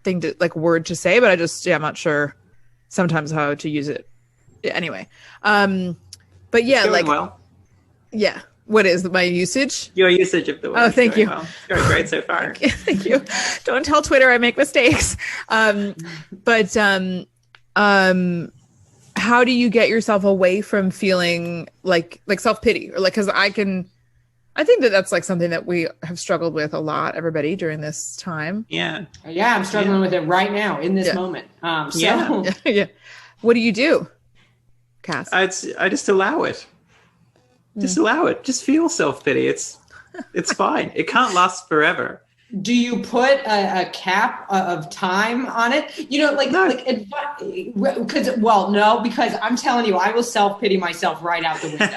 thing to like word to say, but I'm not sure sometimes how to use it. Yeah, anyway, but yeah, like, well. Yeah. What is my usage? Your usage of the word. Oh, thank you. Well. It's going great so far. Thank you. Don't tell Twitter I make mistakes. But how do you get yourself away from feeling like self-pity, or like, because I think that's like something that we have struggled with a lot, everybody, during this time. Yeah. I'm struggling with it right now in this moment. Yeah. What do you do, Cass? I just allow it. Just allow it. Just feel self-pity. It's fine. It can't last forever. Do you put a cap of time on it? No. Because I'm telling you, I will self-pity myself right out the window.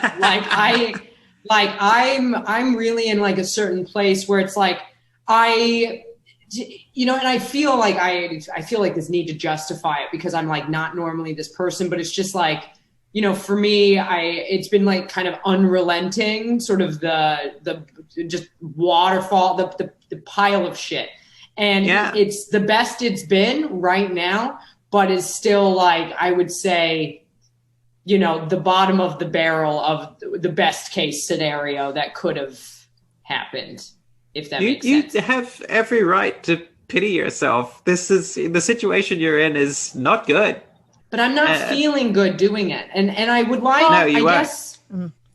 I'm really in like a certain place where it's like, and I feel like this need to justify it because I'm like not normally this person, but it's just like, you know, for me, it's been like kind of unrelenting, sort of the just waterfall, the pile of shit. And it's the best it's been right now, but it's still like, I would say, you know, the bottom of the barrel of the best case scenario that could have happened, if that makes sense. You have every right to pity yourself. This is the situation you're in is not good. But I'm not feeling good doing it. And I would like, no, you I are. guess,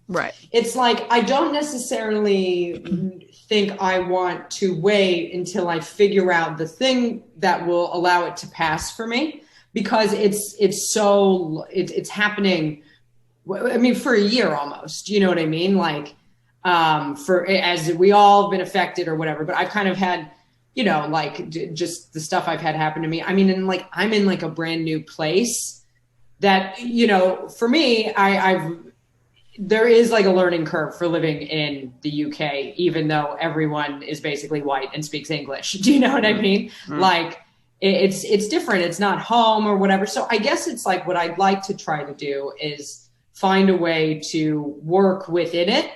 right. It's like, I don't necessarily think I want to wait until I figure out the thing that will allow it to pass for me, because it's happening. I mean, for a year almost, you know what I mean? Like, as we all have been affected or whatever, but I've kind of had, you know, like just the stuff I've had happen to me. I mean, and like, I'm in like a brand new place that, you know, for me, there is like a learning curve for living in the UK, even though everyone is basically white and speaks English. Do you know what I mean? Like, it's different. It's not home or whatever. So I guess it's like, what I'd like to try to do is find a way to work within it,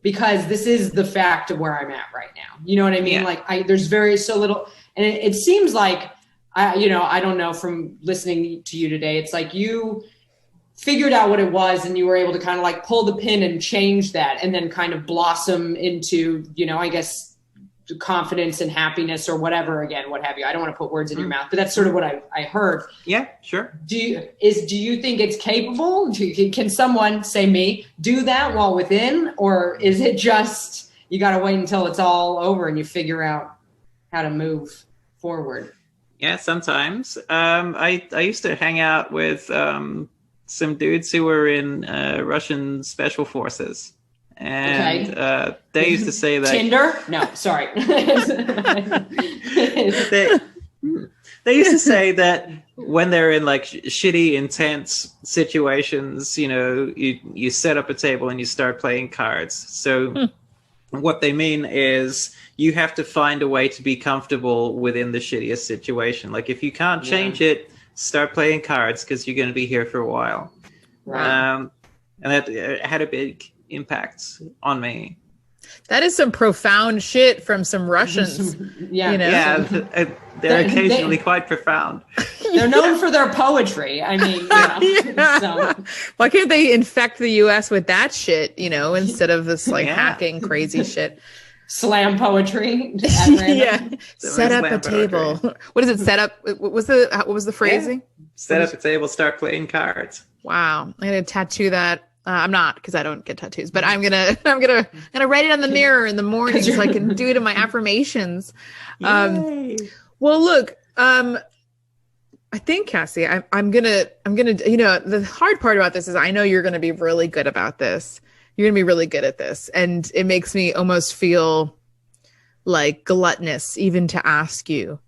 because this is the fact of where I'm at right now. You know what I mean? Like, there's so little, and it seems like, you know, I don't know, from listening to you today, it's like you figured out what it was and you were able to kind of like pull the pin and change that, and then kind of blossom into, you know, I guess, confidence and happiness or whatever, again, what have you. I don't want to put words in your mouth, but that's sort of what I heard. Yeah, sure. Do you think it's capable? Can someone, say me, do that while within? Or is it just, you got to wait until it's all over and you figure out how to move forward? Yeah, sometimes. I used to hang out with some dudes who were in Russian special forces. And they used to say that Tinder? No, sorry. they used to say that when they're in like shitty, intense situations, you know, you set up a table and you start playing cards. So what they mean is you have to find a way to be comfortable within the shittiest situation. Like, if you can't change it, start playing cards, because you're going to be here for a while. Right. And that had a big impact on me. That is some profound shit from some Russians. Yeah, you know? Yeah, they're occasionally quite profound. They're known for their poetry. I mean, you know, so. Why can't they infect the U.S. with that shit, you know, instead of this like hacking crazy shit? Slam poetry. Yeah. Set up a table. What is it? Set up. What was the phrasing? Yeah. Set up a table, start playing cards. Wow. I'm going to tattoo that. I'm not, because I don't get tattoos, but I'm gonna write it on the mirror in the morning so I can do it in my affirmations. Well, look, I think, Cassie, I'm gonna, you know, the hard part about this is I know you're gonna be really good about this. You're gonna be really good at this, and it makes me almost feel like gluttonous even to ask you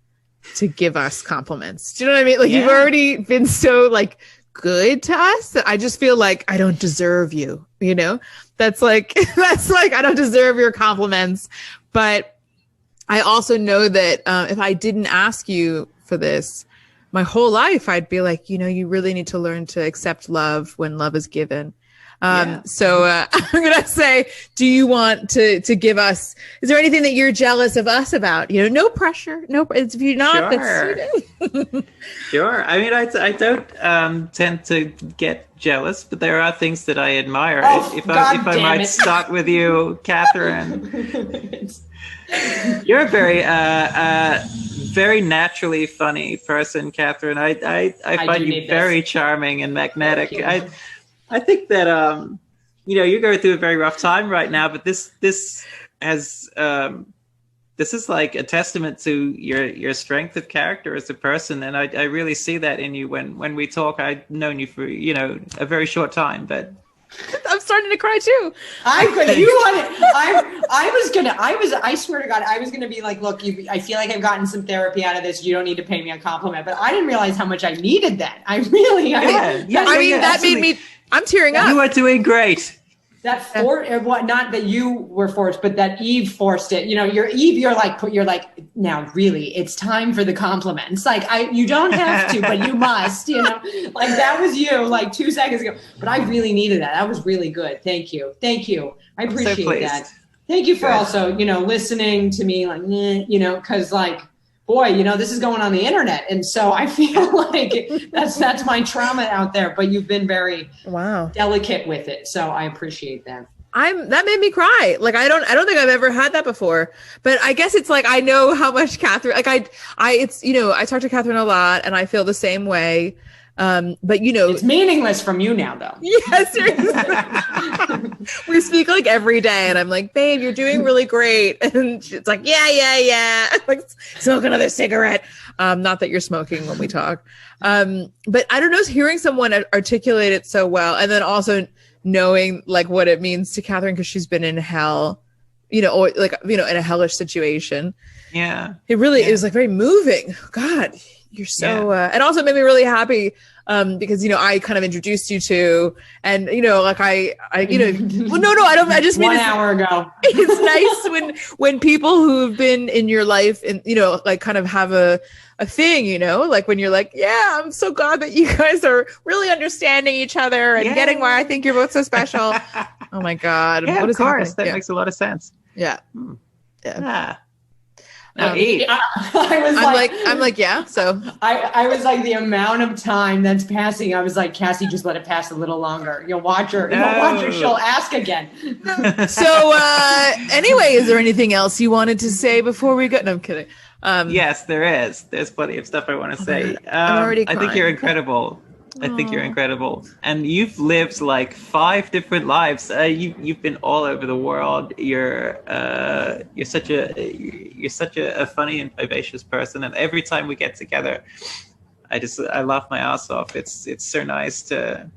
to give us compliments. Do you know what I mean? Like, you've already been so like good to us that I just feel like I don't deserve you, you know? That's like I don't deserve your compliments. But I also know that if I didn't ask you for this my whole life, I'd be like, you know, you really need to learn to accept love when love is given. So I'm going to say, do you want to give us, is there anything that you're jealous of us about? You know, no pressure. No, if you're not, sure. That's, Sure. I mean, I don't tend to get jealous, but there are things that I admire. If I might start with you, Katharyn. You're a very naturally funny person, Katharyn. I find you very charming and magnetic. I think that you know, you're going through a very rough time right now, but this has this is like a testament to your strength of character as a person, and I really see that in you. When we talk, I've known you for, you know, a very short time, but I'm starting to cry too. I swear to God, I was gonna be like, look, I feel like I've gotten some therapy out of this. You don't need to pay me a compliment, but I didn't realize how much I needed that. I mean, that absolutely. made me. I'm tearing up. You are doing great. not that you were forced, but that Eve forced it. You know, you're like, now really, it's time for the compliments. Like you don't have to, but you must, you know, like that was you like 2 seconds ago, but I really needed that. That was really good. Thank you. I appreciate that. Thank you for also, you know, listening to me like, you know, cause like, boy, you know, this is going on the internet. And so I feel like that's my trauma out there, but you've been very delicate with it. So I appreciate that. That made me cry. Like, I don't think I've ever had that before, but I guess it's like, I know how much Katharyn, like it's, you know, I talk to Katharyn a lot and I feel the same way. But you know, it's meaningless from you now though. Yes. We speak like every day and I'm like, babe, you're doing really great. And it's like, yeah. Like, smoke another cigarette. Not that you're smoking when we talk. But I don't know, hearing someone articulate it so well. And then also knowing like what it means to Katharyn, because she's been in hell, you know, or like, you know, in a hellish situation. Yeah. It really, it was like very moving. God, you're so, and also made me really happy because, you know, I kind of introduced you to, and, you know, like I you know, well, no, I just mean 1 hour ago. It's nice when people who've been in your life and, you know, like kind of have a thing, you know, like when you're like, yeah, I'm so glad that you guys are really understanding each other and getting why I think you're both so special. Oh my God. Yeah, what of course. That makes a lot of sense. Yeah. Yeah. I'm like, yeah. So I was like, the amount of time that's passing, I was like, Cassie, just let it pass a little longer. You'll watch her. No. You'll watch her. She'll ask again. So anyway, is there anything else you wanted to say before we go? No, I'm kidding. Yes, there is. There's plenty of stuff I want to say. I'm already crying. I think you're incredible. I think you're incredible, and you've lived like 5 different lives. You've been all over the world. You're such a funny and vivacious person, and every time we get together, I laugh my ass off. It's so nice to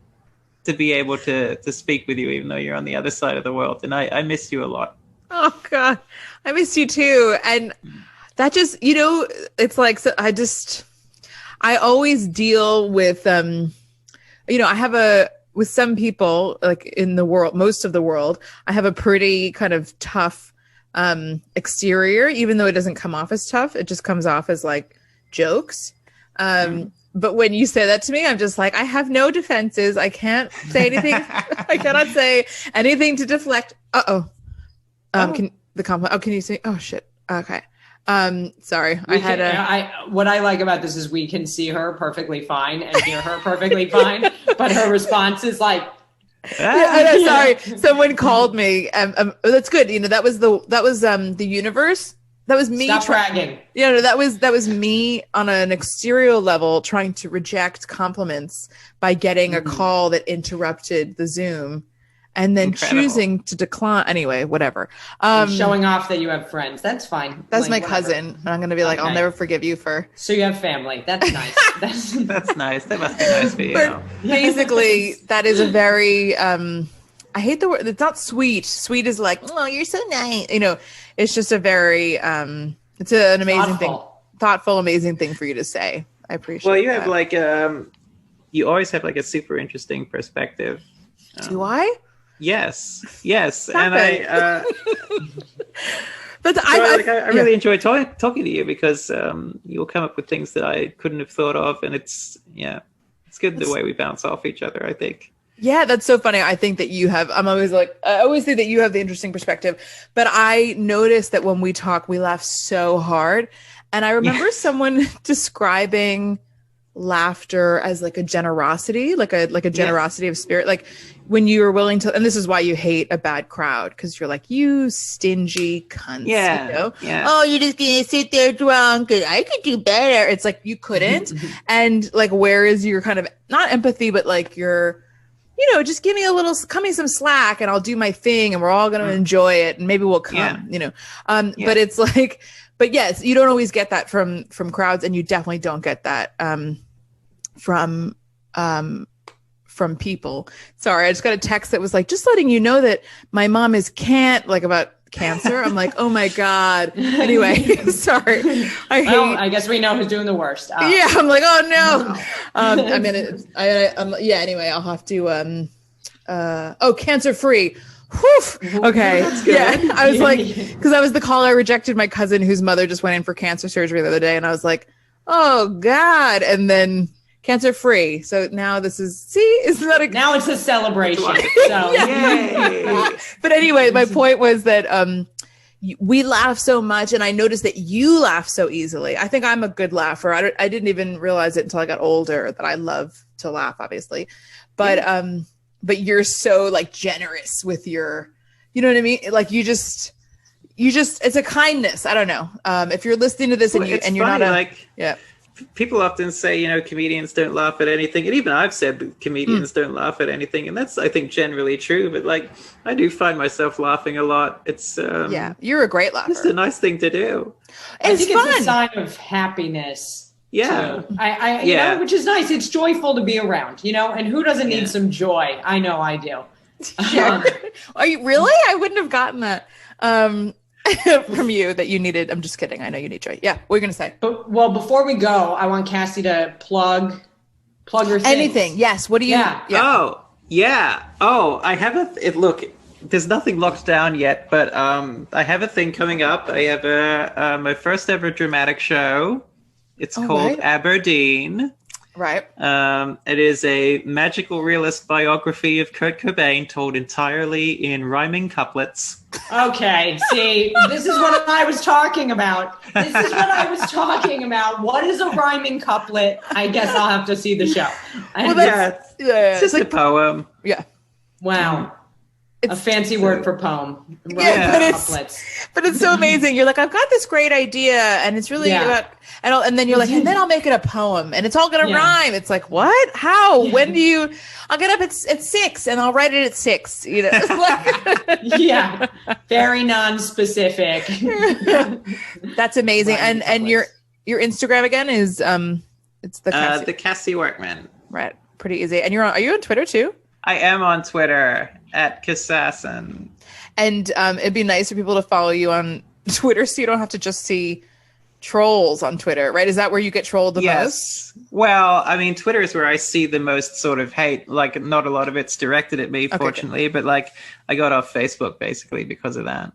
be able to speak with you, even though you're on the other side of the world, and I miss you a lot. Oh God, I miss you too, and that just, you know, it's like I always deal with, you know, I have with some people, like in the world, most of the world, I have a pretty kind of tough exterior, even though it doesn't come off as tough. It just comes off as like jokes. But when you say that to me, I'm just like, I have no defenses. I can't say anything. I cannot say anything to deflect. Can you say, oh shit. Okay. Sorry, what I like about this is we can see her perfectly fine and hear her perfectly fine, but her response is like, sorry, someone called me. That's good. You know, that was the universe. That was me. Stop bragging. You know, that was me on an exterior level trying to reject compliments by getting a call that interrupted the Zoom. And then choosing to decline. Anyway, whatever. Showing off that you have friends. That's fine. That's like, my cousin. And I'm going to be like, I'll never forgive you for. So you have family. That's nice. That's nice. That must be nice for you. But basically, that is a very, I hate the word. It's not sweet. Sweet is like, oh, you're so nice. You know, it's just a very, it's an amazing thoughtful, amazing thing for you to say. I appreciate it. Well, you have like, you always have like a super interesting perspective. Do I? Yes. Stop and it. I really enjoy talking to you because you'll come up with things that I couldn't have thought of, and it's good the way we bounce off each other, I think. Yeah, that's so funny. I think that I always think that you have the interesting perspective, but I noticed that when we talk, we laugh so hard. And I remember someone describing laughter as like a generosity, like a generosity of spirit. Like when you are willing to, and this is why you hate a bad crowd, because you're like, you stingy cunts. Yeah. You know? Oh, you're just gonna sit there drunk and I could do better. It's like you couldn't. And like, where is your kind of not empathy, but like your, you know, just cut me some slack and I'll do my thing and we're all gonna enjoy it and maybe we'll come, you know. But it's like, but yes, you don't always get that from crowds, and you definitely don't get that from people. Sorry, I just got a text that was like, just letting you know that my mom is like about cancer. I'm like, oh my God. Anyway, sorry. I guess we know who's doing the worst. Yeah, I'm like, oh no. Anyway, I'll have to cancer free. Whew. Okay. Yeah. I was like, because I was the call I rejected my cousin whose mother just went in for cancer surgery the other day. And I was like, oh God. And then cancer free. So now this is, isn't that now it's a celebration. So Yay. But anyway, my point was that we laugh so much, and I noticed that you laugh so easily. I think I'm a good laugher. I didn't even realize it until I got older that I love to laugh, obviously. But you're so like generous with your, you know what I mean? Like you just it's a kindness. I don't know. If you're listening to this and you're funny, not like people often say, comedians don't laugh at anything. And even I've said that comedians don't laugh at anything. And that's, I think, generally true. But like, I do find myself laughing a lot. It's, you're a great laugher. It's a nice thing to do. I think it's a sign of happiness. Yeah. Too. You know, which is nice. It's joyful to be around, and who doesn't need some joy? I know I do. Are you really? I wouldn't have gotten that. From you that you needed. I'm just kidding. I know you need joy. Yeah. What are you going to say? Well, before we go, I want Cassie to plug her things. Anything. Yes. What do you? Yeah. Oh, yeah. Oh, I have look, there's nothing locked down yet, but I have a thing coming up. I have my first ever dramatic show. It's called Aberdeen. Right. It is a magical realist biography of Kurt Cobain told entirely in rhyming couplets. Okay, see, this is what I was talking about. What is a rhyming couplet? I guess I'll have to see the show. It's just a poem. Yeah. Wow. It's a fancy word for poem. But it's so amazing. You're like, I've got this great idea, and it's really about, and then you're like, and then I'll make it a poem, and it's all gonna rhyme. It's like, what? How? Yeah. When do you? I'll get up at 6, and I'll write it at 6. Yeah, very non-specific. That's amazing. And your Instagram again is it's the Cassie Workman. Right, pretty easy. And are you on Twitter too? I am on Twitter at Kassassin. And it'd be nice for people to follow you on Twitter so you don't have to just see trolls on Twitter, right? Is that where you get trolled the most? Well, I mean, Twitter is where I see the most sort of hate. Like, not a lot of it's directed at me, fortunately, but like I got off Facebook basically because of that.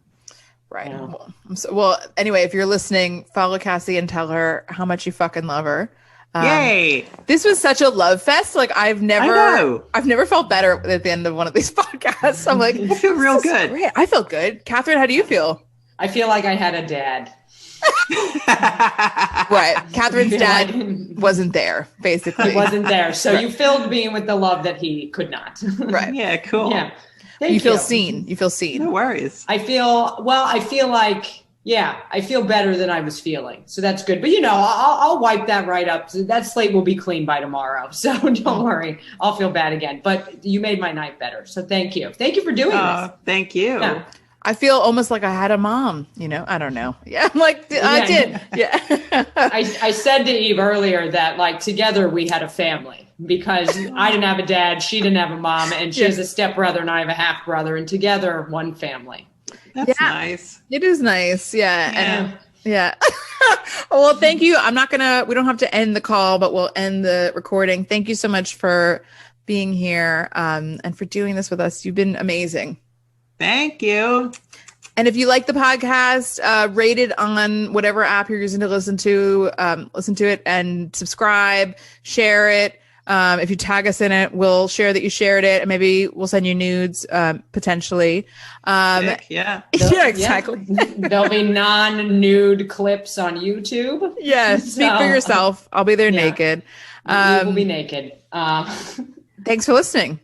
Right. Yeah. Well, anyway, if you're listening, follow Cassie and tell her how much you fucking love her. Yay! This was such a love fest. Like I've never felt better at the end of one of these podcasts. I'm like, I feel real good. Great. I feel good. Katharyn, how do you feel? I feel like I had a dad. Right. Katharyn's dad wasn't there, basically. He wasn't there. So you filled me with the love that he could not. Right. Yeah, cool. Yeah. You feel seen. You feel seen. No worries. I feel like, I feel better than I was feeling. So that's good. But, I'll wipe that right up. So that slate will be clean by tomorrow. So don't worry. I'll feel bad again. But you made my night better. So thank you. Thank you for doing this. Thank you. Yeah. I feel almost like I had a mom, I don't know. Yeah, I'm like, I did. Yeah. I said to Eve earlier that, like, together we had a family because I didn't have a dad, she didn't have a mom, and she has a stepbrother and I have a half brother, and together one family. That's nice. It is nice. Yeah. And, well, thank you. We don't have to end the call, but we'll end the recording. Thank you so much for being here and for doing this with us. You've been amazing. Thank you. And if you like the podcast, rate it on whatever app you're using to listen to it and subscribe, share it. If you tag us in it, we'll share that you shared it and maybe we'll send you nudes, potentially. Yeah, exactly. There'll be non-nude clips on YouTube. Yeah. Speak for yourself. I'll be there naked. You will be naked. Thanks for listening.